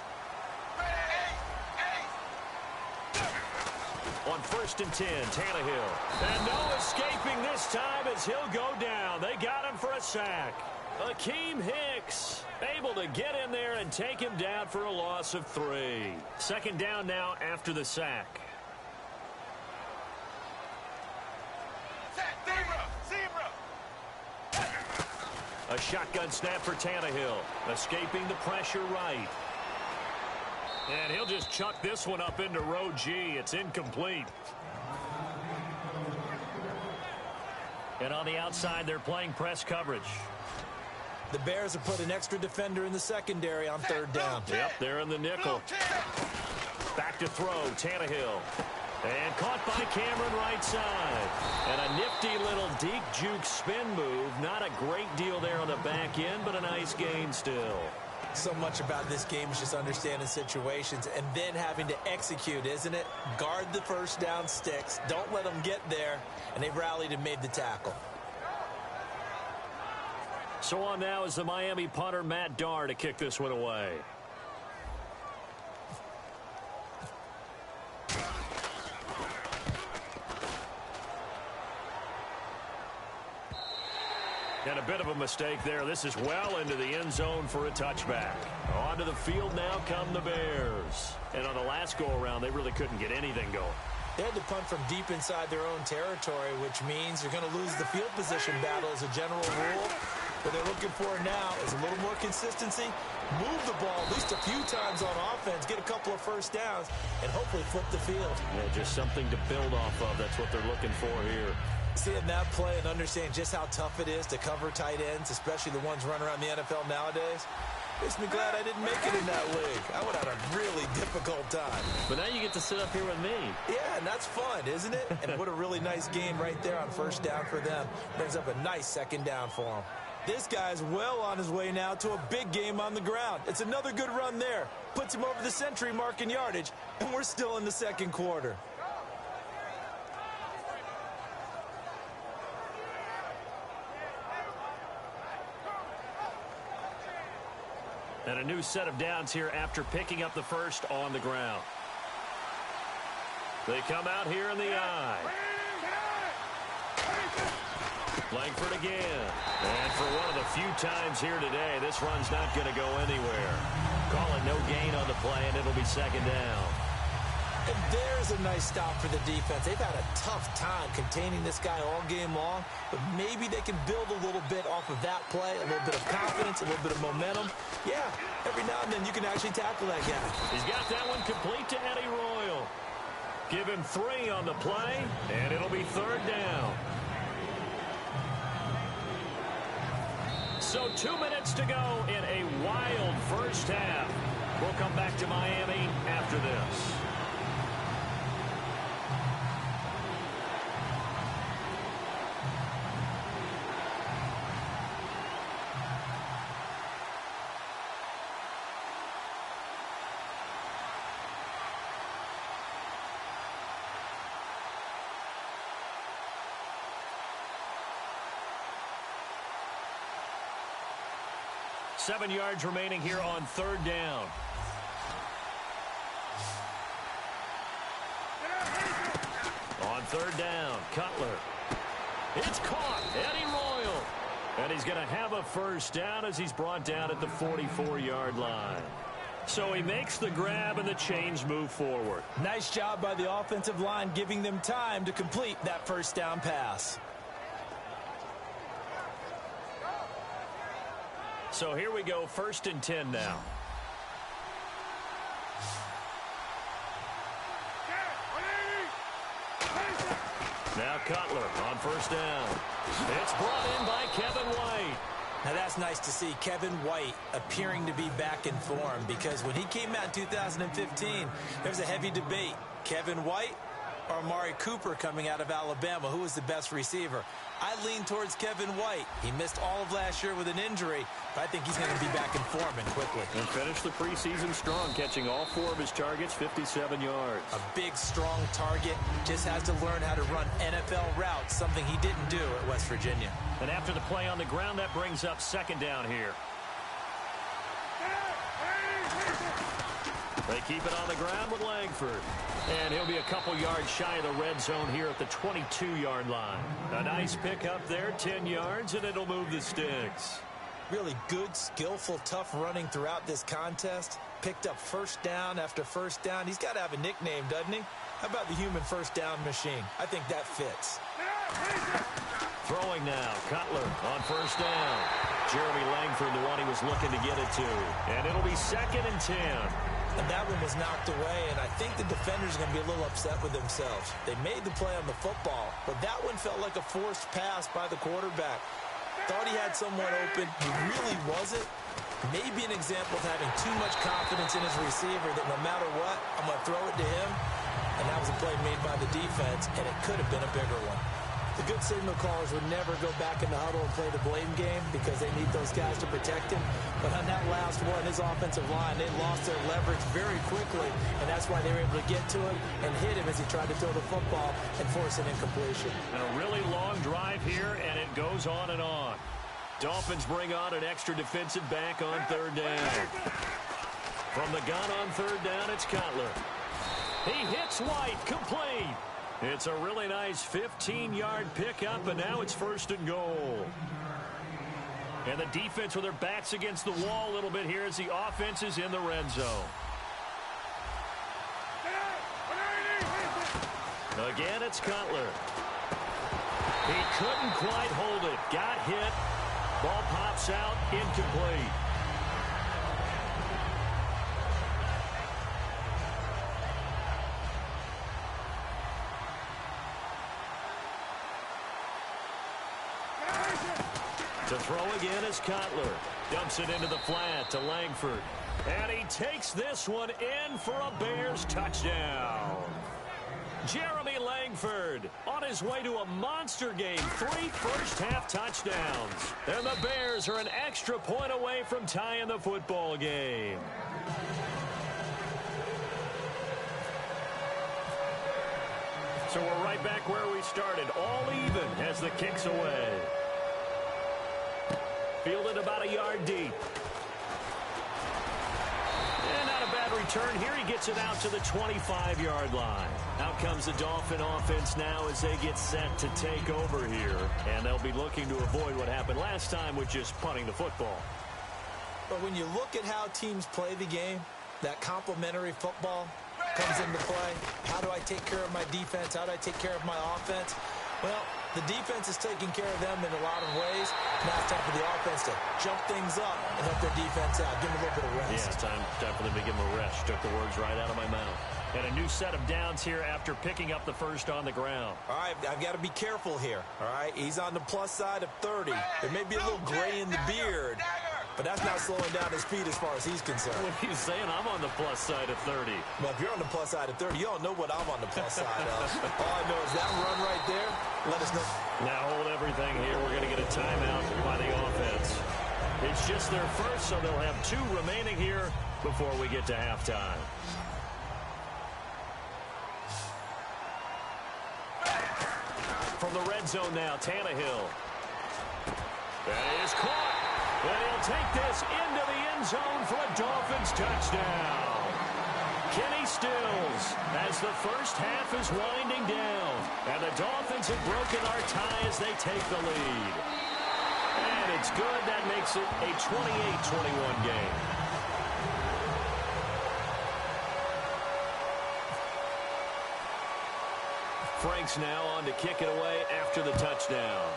On 1st and 10, Tannehill. And no escaping this time as he'll go down. They got him for a sack. Akeem Hicks able to get in there and take him down for a loss of 3. 2nd down now after the sack. A shotgun snap for Tannehill. Escaping the pressure right. And he'll just chuck this one up into row G. It's incomplete. And on the outside, they're playing press coverage. The Bears have put an extra defender in the secondary on 3rd down. Yep, they're in the nickel. Back to throw, Tannehill. And caught by Cameron right side. And a nifty little deke juke spin move. Not a great deal there on the back end, but a nice gain still. So much about this game is just understanding situations and then having to execute, isn't it? Guard the first down sticks. Don't let them get there. And they rallied and made the tackle. So on now is the Miami punter, Matt Darr, to kick this one away. And a bit of a mistake there. This is well into the end zone for a touchback. Onto the field now come the Bears. And on the last go-around, they really couldn't get anything going. They had to punt from deep inside their own territory, which means you're going to lose the field position battle as a general rule. What they're looking for now is a little more consistency, move the ball at least a few times on offense, get a couple of first downs, and hopefully flip the field. Yeah, just something to build off of. That's what they're looking for here. Seeing that play and understanding just how tough it is to cover tight ends, especially the ones running around the NFL nowadays, makes me glad I didn't make it in that league. I would have had a really difficult time. But now you get to sit up here with me. Yeah, and that's fun, isn't it? And what a really nice game right there on 1st down for them. Brings up a nice 2nd down for them. This guy's well on his way now to a big game on the ground. It's another good run there. Puts him over the century mark in yardage, and we're still in the 2nd quarter. And a new set of downs here after picking up the first on the ground. They come out here in the I. Langford again. And for one of the few times here today, this run's not going to go anywhere. Call it no gain on the play, and it'll be 2nd down. And there's a nice stop for the defense. They've had a tough time containing this guy all game long, but maybe they can build a little bit off of that play, a little bit of confidence, a little bit of momentum. Yeah, every now and then you can actually tackle that guy. He's got that one complete to Eddie Royal. Give him 3 on the play, and it'll be 3rd down. So 2 minutes to go in a wild first half. We'll come back to Miami after this. Seven yards remaining here on 3rd down. On 3rd down, Cutler. It's caught. Eddie Royal. And he's going to have a first down as he's brought down at the 44-yard line. So he makes the grab and the chains move forward. Nice job by the offensive line, giving them time to complete that first down pass. So here we go, 1st and 10 now. Now Cutler on 1st down. It's brought in by Kevin White. Now that's nice to see Kevin White appearing to be back in form, because when he came out in 2015, there was a heavy debate. Kevin White or Amari Cooper coming out of Alabama, who was the best receiver? I lean towards Kevin White. He missed all of last year with an injury, but I think he's going to be back in form and quickly. And finished the preseason strong, catching all 4 of his targets, 57 yards. A big, strong target. Just has to learn how to run NFL routes, something he didn't do at West Virginia. And after the play on the ground, that brings up 2nd down here. They keep it on the ground with Langford. And he'll be a couple yards shy of the red zone here at the 22-yard line. A nice pickup there, 10 yards, and it'll move the sticks. Really good, skillful, tough running throughout this contest. Picked up 1st down after 1st down. He's got to have a nickname, doesn't he? How about the human 1st down machine? I think that fits. Throwing now, Cutler on 1st down. Jeremy Langford, the one he was looking to get it to. And it'll be 2nd and 10. And that one was knocked away, and I think the defenders are going to be a little upset with themselves. They made the play on the football, but that one felt like a forced pass by the quarterback. Thought he had someone open. He really wasn't. Maybe an example of having too much confidence in his receiver that no matter what, I'm going to throw it to him. And that was a play made by the defense, and it could have been a bigger one. The good signal callers would never go back in the huddle and play the blame game because they need those guys to protect him. But on that last one, his offensive line, they lost their leverage very quickly, and that's why they were able to get to him and hit him as he tried to throw the football and force an incompletion. And a really long drive here, and it goes on and on. Dolphins bring on an extra defensive back on 3rd down. From the gun on 3rd down, it's Cutler. He hits White, complete. It's a really nice 15-yard pickup, and now it's 1st and goal. And the defense with their backs against the wall a little bit here as the offense is in the red zone. Again, it's Cutler. He couldn't quite hold it. Got hit. Ball pops out, incomplete. To throw again is Cutler. Dumps it into the flat to Langford. And he takes this one in for a Bears touchdown. Jeremy Langford on his way to a monster game. 3 first-half touchdowns. And the Bears are an extra point away from tying the football game. So we're right back where we started. All even as the kick's away. Fielded about a yard deep. And not a bad return here. He gets it out to the 25-yard line. Out comes the Dolphin offense now as they get set to take over here. And they'll be looking to avoid what happened last time with just punting the football. But when you look at how teams play the game, that complementary football comes into play. How do I take care of my defense? How do I take care of my offense? Well, the defense is taking care of them in a lot of ways. Now it's time for the offense to jump things up and help their defense out. Give them a little bit of rest. Yeah, it's time for them to give them a rest. Took the words right out of my mouth. And a new set of downs here after picking up the first on the ground. All right, I've got to be careful here. All right, he's on the plus side of 30. There may be a little gray in the beard, but that's not slowing down his speed as far as he's concerned. What are you saying? I'm on the plus side of 30. Well, if you're on the plus side of 30, you don't know what I'm on the plus side of. All I know is that run right there. Let us know. Now hold everything here. We're going to get a timeout by the offense. It's just their first, so they'll have 2 remaining here before we get to halftime. From the red zone now, Tannehill. That is caught. And he'll take this into the end zone for a Dolphins touchdown. Kenny Stills as the first half is winding down. And the Dolphins have broken our tie as they take the lead. And it's good. That makes it a 28-21 game. Franks now on to kick it away after the touchdown.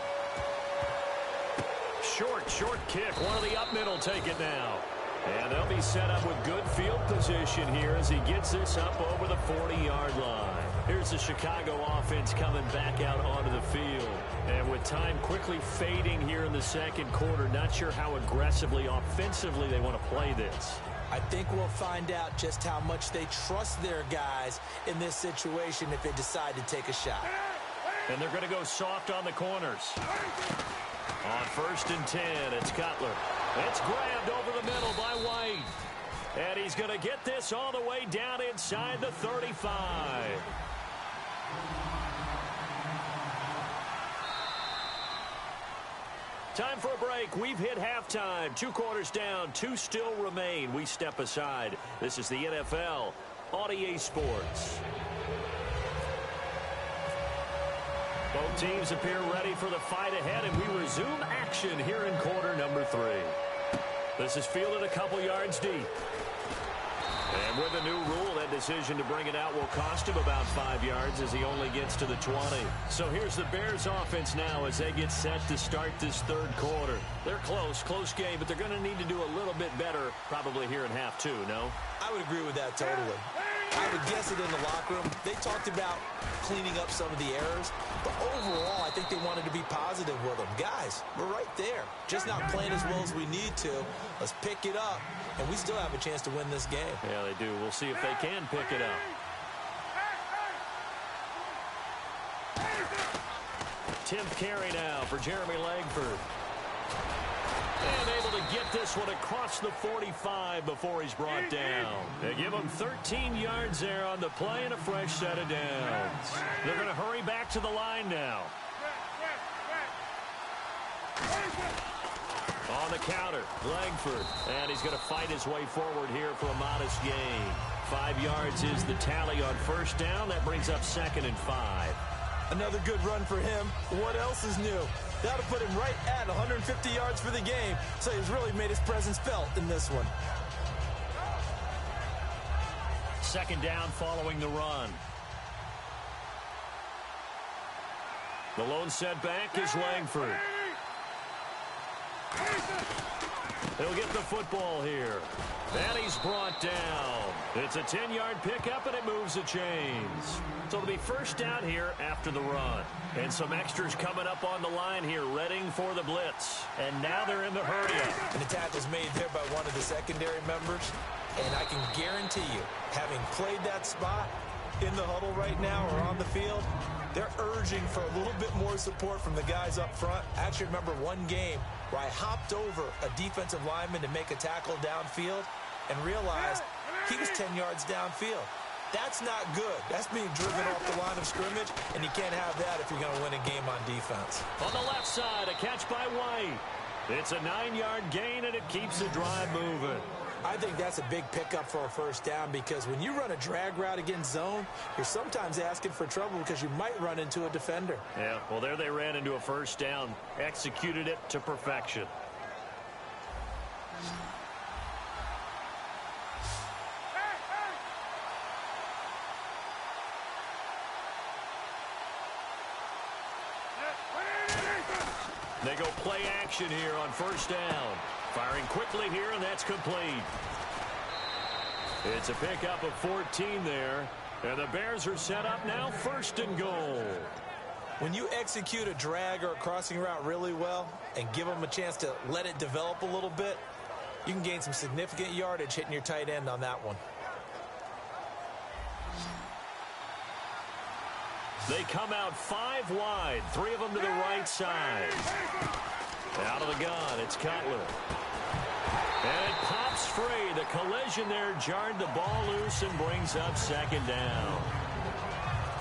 Short kick. One of the up middle take it now. And they'll be set up with good field position here as he gets this up over the 40-yard line. Here's the Chicago offense coming back out onto the field. And with time quickly fading here in the second quarter, not sure how aggressively, offensively they want to play this. I think we'll find out just how much they trust their guys in this situation if they decide to take a shot. And they're going to go soft on the corners. On 1st and 10, it's Cutler. It's grabbed over the middle by White. And he's going to get this all the way down inside the 35. Time for a break. We've hit halftime. 2 quarters down. 2 still remain. We step aside. This is the NFL on EA Sports. Both teams appear ready for the fight ahead, and we resume action here in quarter number 3. This is fielded a couple yards deep. And with a new rule, that decision to bring it out will cost him about 5 yards as he only gets to the 20. So here's the Bears offense now as they get set to start this 3rd quarter. They're close game, but they're going to need to do a little bit better probably here in half 2, no? I would agree with that totally. I would guess it in the locker room. They talked about cleaning up some of the errors, but overall, I think they wanted to be positive with them. Guys, we're right there. Just not playing as well as we need to. Let's pick it up, and we still have a chance to win this game. Yeah, they do. We'll see if they can pick it up. Tim carry now for Jeremy Langford. And able to get this one across the 45 before he's brought down. They give him 13 yards there on the play and a fresh set of downs. They're going to hurry back to the line now. On the counter, Langford. And he's going to fight his way forward here for a modest gain. 5 yards is the tally on 1st down. That brings up 2nd and 5. Another good run for him. What else is new? That'll put him right at 150 yards for the game, so he's really made his presence felt in this one. 2nd down following the run. The lone setback is Langford. He'll get the football here. And he's brought down. It's a 10-yard pickup, and it moves the chains. So it'll be 1st down here after the run. And some extras coming up on the line here, readying for the blitz. And now they're in the hurry-up. And the tackle's made there by one of the secondary members. And I can guarantee you, having played that spot in the huddle right now or on the field, they're urging for a little bit more support from the guys up front. I actually remember one game where I hopped over a defensive lineman to make a tackle downfield and realized he was 10 yards downfield. That's not good. That's being driven off the line of scrimmage, and you can't have that if you're going to win a game on defense. On the left side, a catch by White. It's a 9-yard gain, and it keeps the drive moving. I think that's a big pickup for a 1st down because when you run a drag route against zone, you're sometimes asking for trouble because you might run into a defender. Yeah, well, there they ran into a 1st down, executed it to perfection. They go play action here on 1st down. Firing quickly here, and that's complete. It's a pickup of 14 there. And the Bears are set up now 1st and goal. When you execute a drag or a crossing route really well and give them a chance to let it develop a little bit, you can gain some significant yardage hitting your tight end on that one. They come out 5 wide, 3 of them to the right side. Out of the gun, it's Cutler. And it pops free. The collision there jarred the ball loose and brings up 2nd down.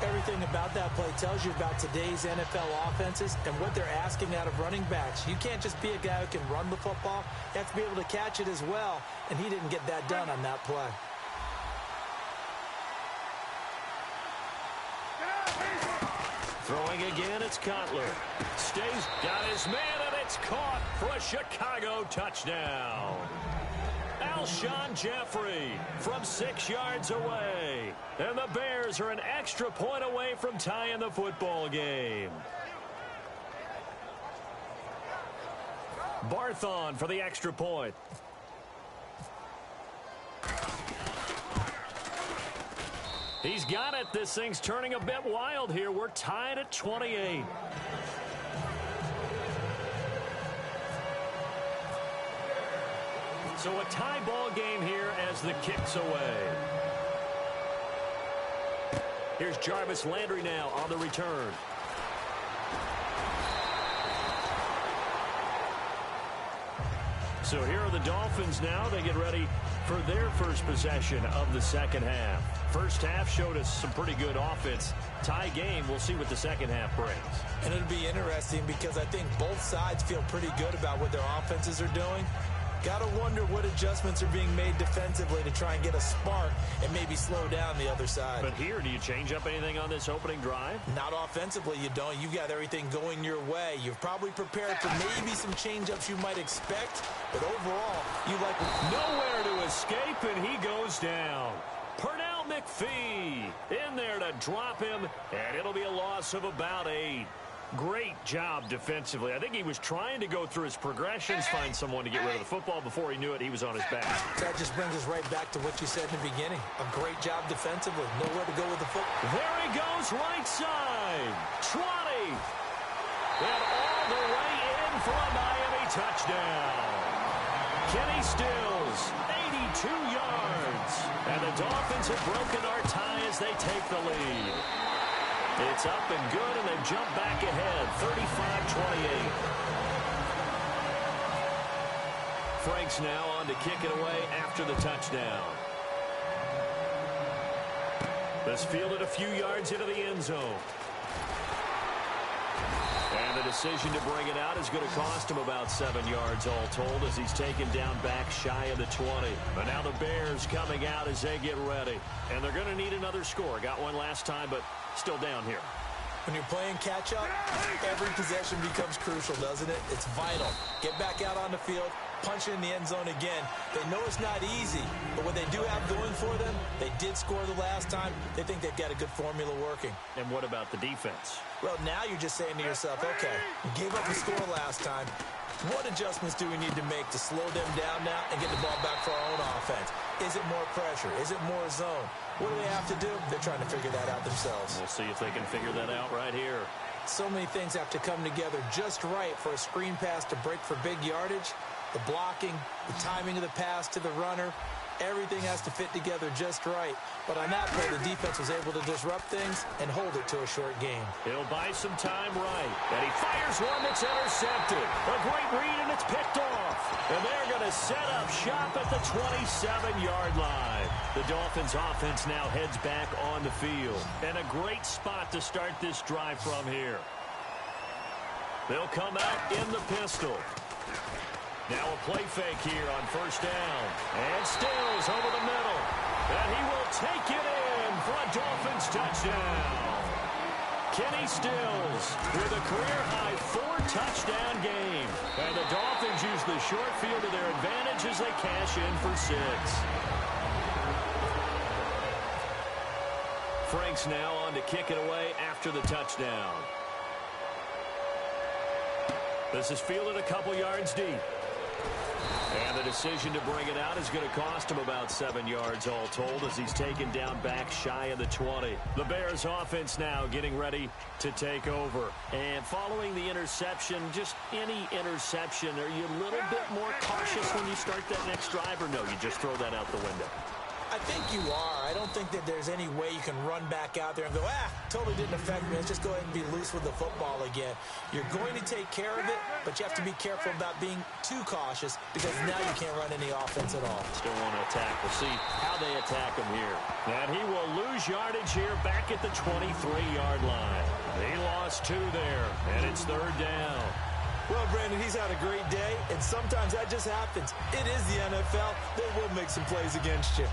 Everything about that play tells you about today's NFL offenses and what they're asking out of running backs. You can't just be a guy who can run the football. You have to be able to catch it as well, and he didn't get that done on that play. Throwing again, it's Cutler. Stays, got his man, and it's caught for a Chicago touchdown. Alshon Jeffrey from 6 yards away. And the Bears are an extra point away from tying the football game. Barthon for the extra point. He's got it. This thing's turning a bit wild here. We're tied at 28. So a tie ball game here as the kick's away. Here's Jarvis Landry now on the return. So here are the Dolphins now. They get ready for their first possession of the second half. First half showed us some pretty good offense. Tie game, we'll see what the second half brings. And it'll be interesting because I think both sides feel pretty good about what their offenses are doing. Got to wonder what adjustments are being made defensively to try and get a spark and maybe slow down the other side. But here, do you change up anything on this opening drive? Not offensively, you don't. You've got everything going your way. You've probably prepared for maybe some change-ups you might expect, but overall, you like... Nowhere to escape, and he goes down. Pernell McPhee in there to drop him, and it'll be a loss of about 8. Great job defensively. I think he was trying to go through his progressions, find someone to get rid of the football. Before he knew it, he was on his back. That just brings us right back to what you said in the beginning. A great job defensively. Nowhere to go with the football. There he goes, right side. Trotty. And all the way in for a Miami touchdown. Kenny Stills, 82 yards. And the Dolphins have broken our tie as they take the lead. It's up and good, and they've jumped back ahead, 35-28. Frank's now on to kick it away after the touchdown. This fielded a few yards into the end zone. And the decision to bring it out is going to cost him about 7 yards all told as he's taken down back shy of the 20. But now the Bears coming out as they get ready. And they're going to need another score. Got one last time, but still down here. When you're playing catch-up, every possession becomes crucial, doesn't it? It's vital. Get back out on the field, punch it in the end zone again. They know it's not easy, but what they do have going for them, they did score the last time. They think they've got a good formula working. And what about the defense? Well, now you're just saying to yourself, okay, we gave up the score last time. What adjustments do we need to make to slow them down now and get the ball back for our own offense? Is it more pressure? Is it more zone? What do they have to do? They're trying to figure that out themselves. We'll see if they can figure that out right here. So many things have to come together just right for a screen pass to break for big yardage. The blocking, the timing of the pass to the runner, everything has to fit together just right. But on that play, the defense was able to disrupt things and hold it to a short game. He'll buy some time right. And he fires one that's intercepted. A great read, and it's picked off. And they're going to set up shop at the 27-yard line. The Dolphins' offense now heads back on the field. And a great spot to start this drive from here. They'll come out in the pistol. Now a play fake here on first down. And Stills over the middle. And he will take it in for a Dolphins touchdown. Kenny Stills with a career-high 4-touchdown game. And the Dolphins use the short field to their advantage as they cash in for 6. Frank's now on to kick it away after the touchdown. This is fielded a couple yards deep. And the decision to bring it out is going to cost him about 7 yards all told as he's taken down back shy of the 20. The Bears offense now getting ready to take over. And following the interception, just any interception, are you a little bit more cautious when you start that next drive, or no, you just throw that out the window? I think you are. I don't think that there's any way you can run back out there and go, totally didn't affect me. Let's just go ahead and be loose with the football again. You're going to take care of it, but you have to be careful about being too cautious because now you can't run any offense at all. Still want to attack. We'll see how they attack him here. And he will lose yardage here back at the 23-yard line. He lost 2 there, and it's 3rd down. Well, Brandon, he's had a great day, and sometimes that just happens. It is the NFL. They will make some plays against you.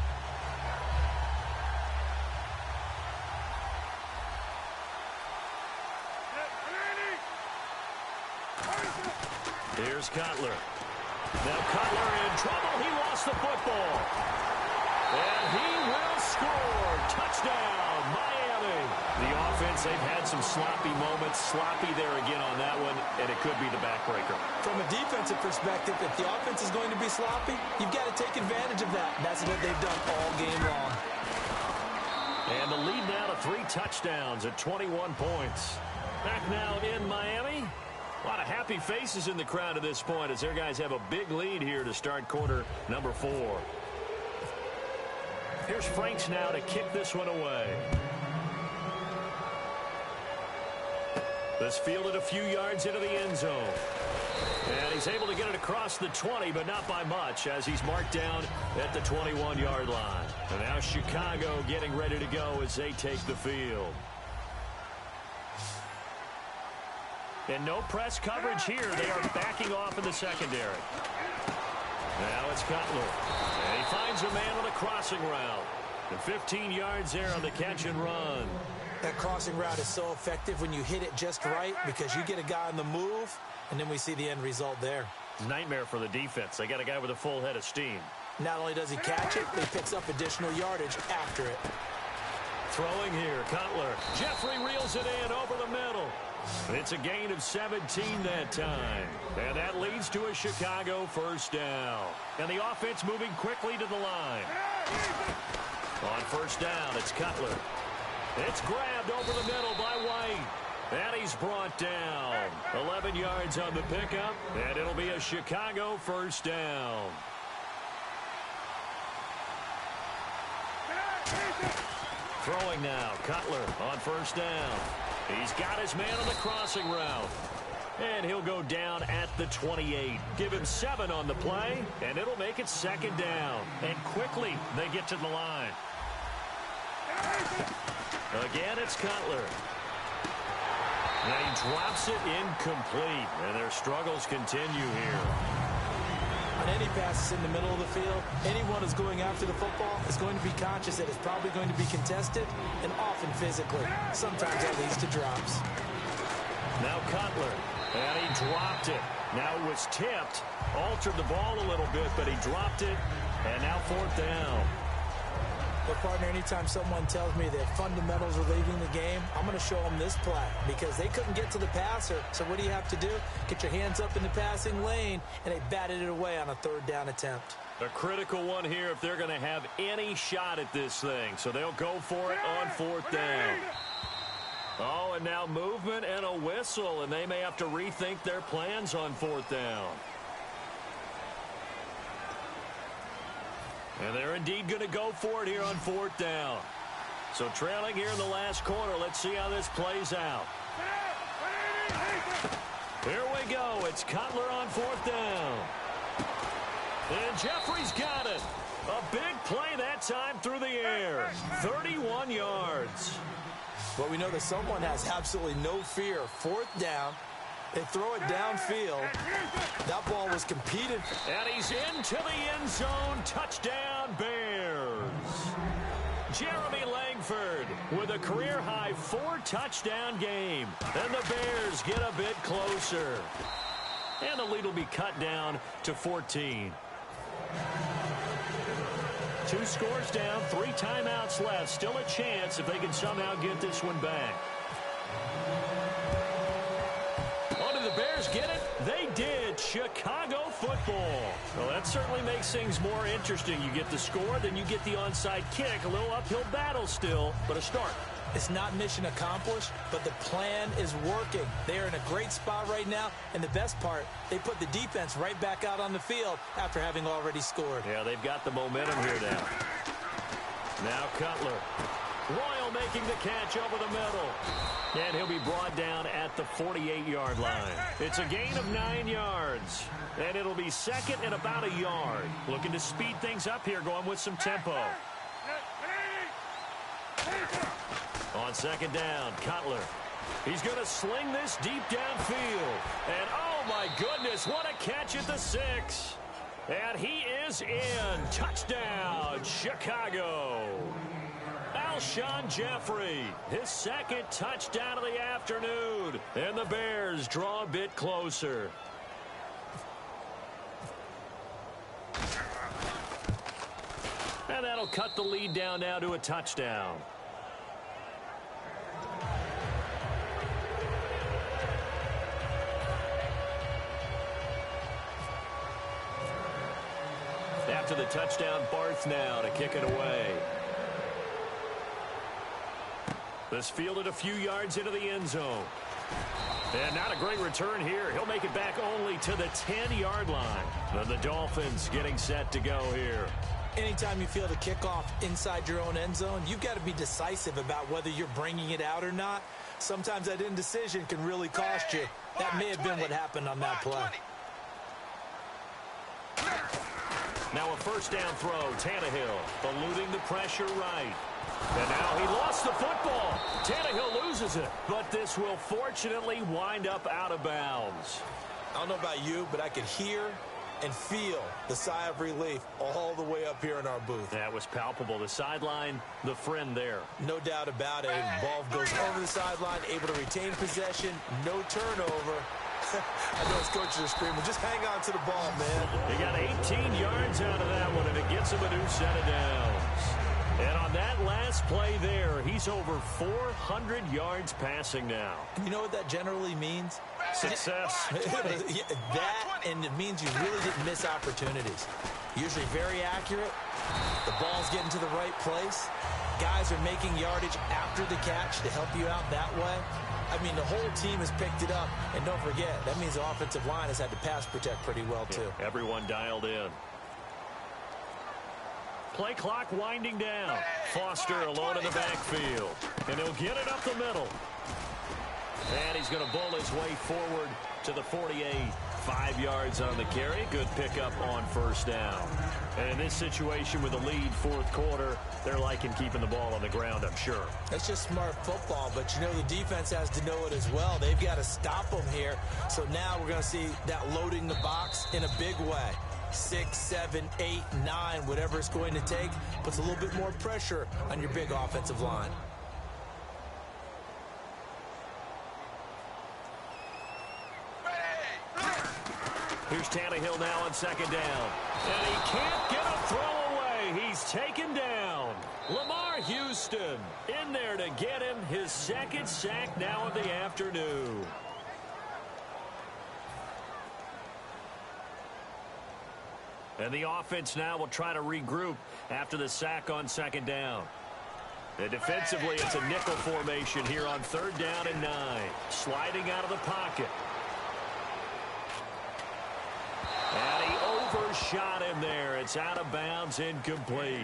Here's Cutler. Now Cutler in trouble. He lost the football. And he will score. Touchdown, Miami. The offense, they've had some sloppy moments. Sloppy there again on that one, and it could be the backbreaker. From a defensive perspective, if the offense is going to be sloppy, you've got to take advantage of that. That's what they've done all game long. And the lead now to 3 touchdowns at 21 points. Back now in Miami. A lot of happy faces in the crowd at this point as their guys have a big lead here to start quarter number 4. Here's Franks now to kick this one away. This fielded a few yards into the end zone. And he's able to get it across the 20, but not by much, as he's marked down at the 21-yard line. And now Chicago getting ready to go as they take the field. And no press coverage here. They are backing off in the secondary. Now it's Cutler. And he finds a man on a crossing route. And 15 yards there on the catch and run. That crossing route is so effective when you hit it just right because you get a guy on the move, and then we see the end result there. Nightmare for the defense. They got a guy with a full head of steam. Not only does he catch it, but he picks up additional yardage after it. Throwing here, Cutler. Jeffrey reels it in over the middle. It's a gain of 17 that time. And that leads to a Chicago first down. And the offense moving quickly to the line. On first down, it's Cutler. It's grabbed over the middle by White. And he's brought down. 11 yards on the pickup. And it'll be a Chicago first down. Throwing now, Cutler on first down. He's got his man on the crossing route. And he'll go down at the 28. Give him 7 on the play, and it'll make it second down. And quickly, they get to the line. Again, it's Cutler. Now he drops it incomplete, and their struggles continue here. On any passes in the middle of the field, anyone who's going after the football is going to be conscious that it's probably going to be contested and often physically. Sometimes that leads to drops. Now Cutler, and he dropped it. Now it was tipped, altered the ball a little bit, but he dropped it, and now fourth down. But, partner, anytime someone tells me that fundamentals are leaving the game, I'm going to show them this play because they couldn't get to the passer. So what do you have to do? Get your hands up in the passing lane, and they batted it away on a third down attempt. A critical one here if they're going to have any shot at this thing. So they'll go for it on fourth down. Oh, and now movement and a whistle, and they may have to rethink their plans on fourth down. And they're indeed going to go for it here on fourth down. So trailing here in the last quarter. Let's see how this plays out. Here we go. It's Cutler on fourth down. And Jeffrey's got it. A big play that time through the air. 31 yards. But we know that someone has absolutely no fear. Fourth down. They throw it downfield. That ball was competed. And he's into the end zone. Touchdown, Bears. Jeremy Langford with a career-high 4-touchdown game. And the Bears get a bit closer. And the lead will be cut down to 14. 2 scores down, 3 timeouts left. Still a chance if they can somehow get this one back. The Bears get it? They did. Chicago football. Well, that certainly makes things more interesting. You get the score, then you get the onside kick. A little uphill battle still, but a start. It's not mission accomplished, but the plan is working. They are in a great spot right now, and the best part, they put the defense right back out on the field after having already scored. Yeah, they've got the momentum here now. Now Cutler. Royal making the catch over the middle. And he'll be brought down at the 48-yard line. It's a gain of 9 yards. And it'll be second and about a yard. Looking to speed things up here, going with some tempo. On second down, Cutler. He's going to sling this deep downfield. And oh my goodness, what a catch at the 6. And he is in. Touchdown, Chicago. Alshon Jeffrey, his second touchdown of the afternoon. And the Bears draw a bit closer. they'll cut the lead down now to a touchdown. After the touchdown, Barth now to kick it away. This fielded a few yards into the end zone. And not a great return here. He'll make it back only to the 10-yard line. And the Dolphins getting set to go here. Anytime you field a kickoff inside your own end zone, you've got to be decisive about whether you're bringing it out or not. Sometimes that indecision can really cost you. That may have been what happened on that play. Now a first down throw. Tannehill eluding the pressure right. And now he lost the football. Tannehill loses it. But this will fortunately wind up out of bounds. I don't know about you, but I could hear and feel the sigh of relief all the way up here in our booth. That was palpable. The sideline, the friend there. No doubt about it. Ball goes over the sideline, able to retain possession, no turnover. I know his coaches are screaming, just hang on to the ball, man. He got 18 yards out of that one, and it gets him a new set of downs. And on that last play there, he's over 400 yards passing now. You know what that generally means? Success. That, and it means you really didn't miss opportunities. Usually very accurate. The ball's getting to the right place. Guys are making yardage after the catch to help you out that way. I mean, the whole team has picked it up. And don't forget, that means the offensive line has had to pass protect pretty well, too. Yeah, everyone dialed in. Play clock winding down. Foster alone in the backfield. And he'll get it up the middle. And he's going to bowl his way forward to the 48. 5 yards on the carry. Good pickup on first down. And in this situation with the lead, fourth quarter, they're liking keeping the ball on the ground, I'm sure. That's just smart football, but you know the defense has to know it as well. They've got to stop them here. So now we're going to see that loading the box in a big way. 6, 7, 8, 9, whatever it's going to take, puts a little bit more pressure on your big offensive line. Here's Tannehill now on second down. And he can't get a throw away. He's taken down. Lamar Houston in there to get him his second sack now of the afternoon. And the offense now will try to regroup after the sack on second down. And defensively, it's a nickel formation here on third down and 9. Sliding out of the pocket. And he overshot him there. It's out of bounds, incomplete.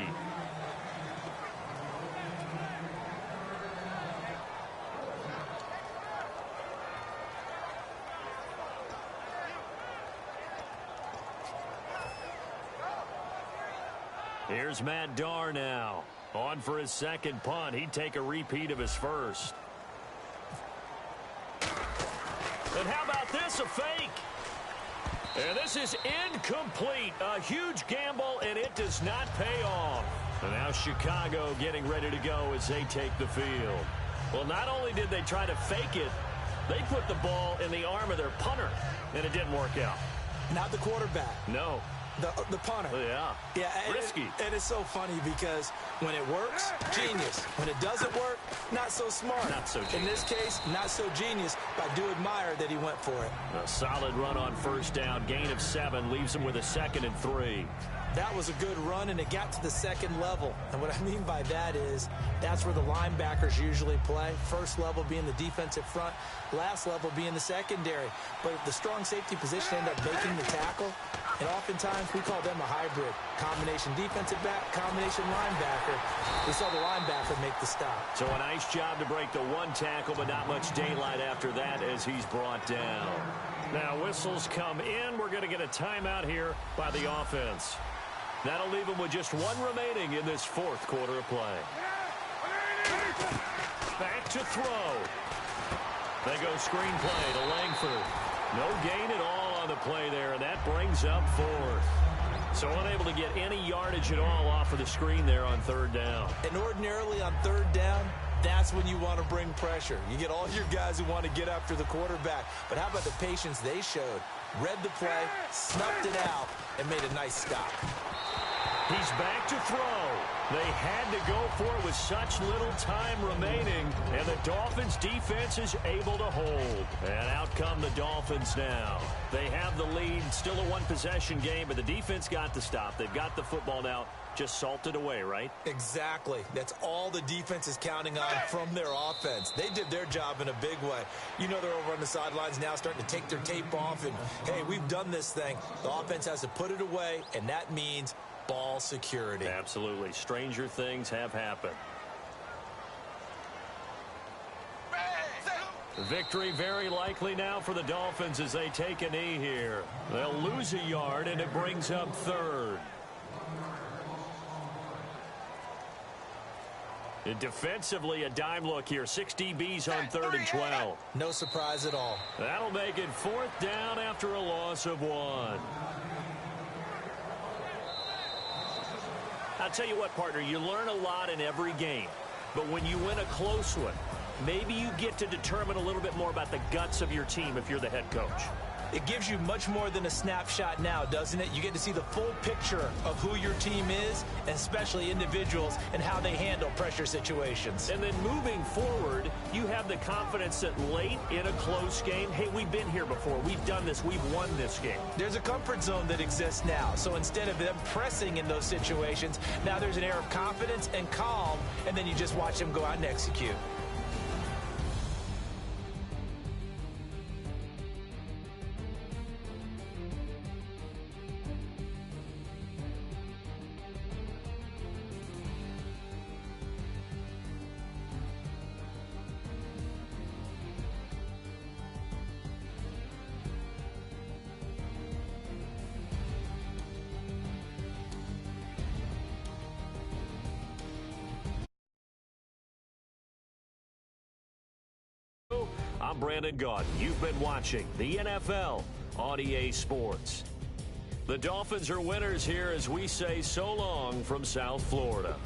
Here's Matt Darr now. On for his second punt. He'd take a repeat of his first. And how about this? A fake. And this is incomplete. A huge gamble, and it does not pay off. And now Chicago getting ready to go as they take the field. Well, not only did they try to fake it, they put the ball in the arm of their punter, and it didn't work out. Not the quarterback. No. The punter. Yeah. Risky. And it's so funny because when it works, genius. When it doesn't work, not so smart. Not so genius. In this case, not so genius, but I do admire that he went for it. A solid run on first down. Gain of 7 leaves him with a 2nd and 3. That was a good run, and it got to the second level. And what I mean by that is that's where the linebackers usually play. First level being the defensive front, last level being the secondary. But the strong safety position ended up making the tackle, and oftentimes we call them a hybrid. Combination defensive back, combination linebacker. We saw the linebacker make the stop. So a nice job to break the one tackle, but not much daylight after that as he's brought down. Now whistles come in. We're going to get a timeout here by the offense. That'll leave him with just 1 remaining in this fourth quarter of play. Back to throw. They go screen play to Langford. No gain at all on the play there, and that brings up 4th. So unable to get any yardage at all off of the screen there on third down. And ordinarily on third down, that's when you want to bring pressure. You get all your guys who want to get after the quarterback. But how about the patience they showed? Read the play, snuffed it out, and made a nice stop. He's back to throw. They had to go for it with such little time remaining, and the Dolphins' defense is able to hold. And out come the Dolphins now. They have the lead, still a one-possession game, but the defense got to stop. They've got the football now, just salted away, right? Exactly. That's all the defense is counting on from their offense. They did their job in a big way. You know they're over on the sidelines now starting to take their tape off, and, hey, we've done this thing. The offense has to put it away, and that means ball security. Absolutely. Stranger things have happened. Victory very likely now for the Dolphins as they take a knee here. They'll lose a yard, and it brings up third. And defensively, a dime look here. 6 DBs on 3rd and 12. No surprise at all. That'll make it 4th down after a loss of 1. I'll tell you what, partner, you learn a lot in every game. But when you win a close one, maybe you get to determine a little bit more about the guts of your team if you're the head coach. It gives you much more than a snapshot now, doesn't it? You get to see the full picture of who your team is, and especially individuals, and how they handle pressure situations. And then moving forward, you have the confidence that late in a close game, hey, we've been here before. We've done this. We've won this game. There's a comfort zone that exists now. So instead of them pressing in those situations, now there's an air of confidence and calm, and then you just watch them go out and execute. I'm Brandon Gaudin. You've been watching the NFL on EA Sports. The Dolphins are winners here as we say so long from South Florida.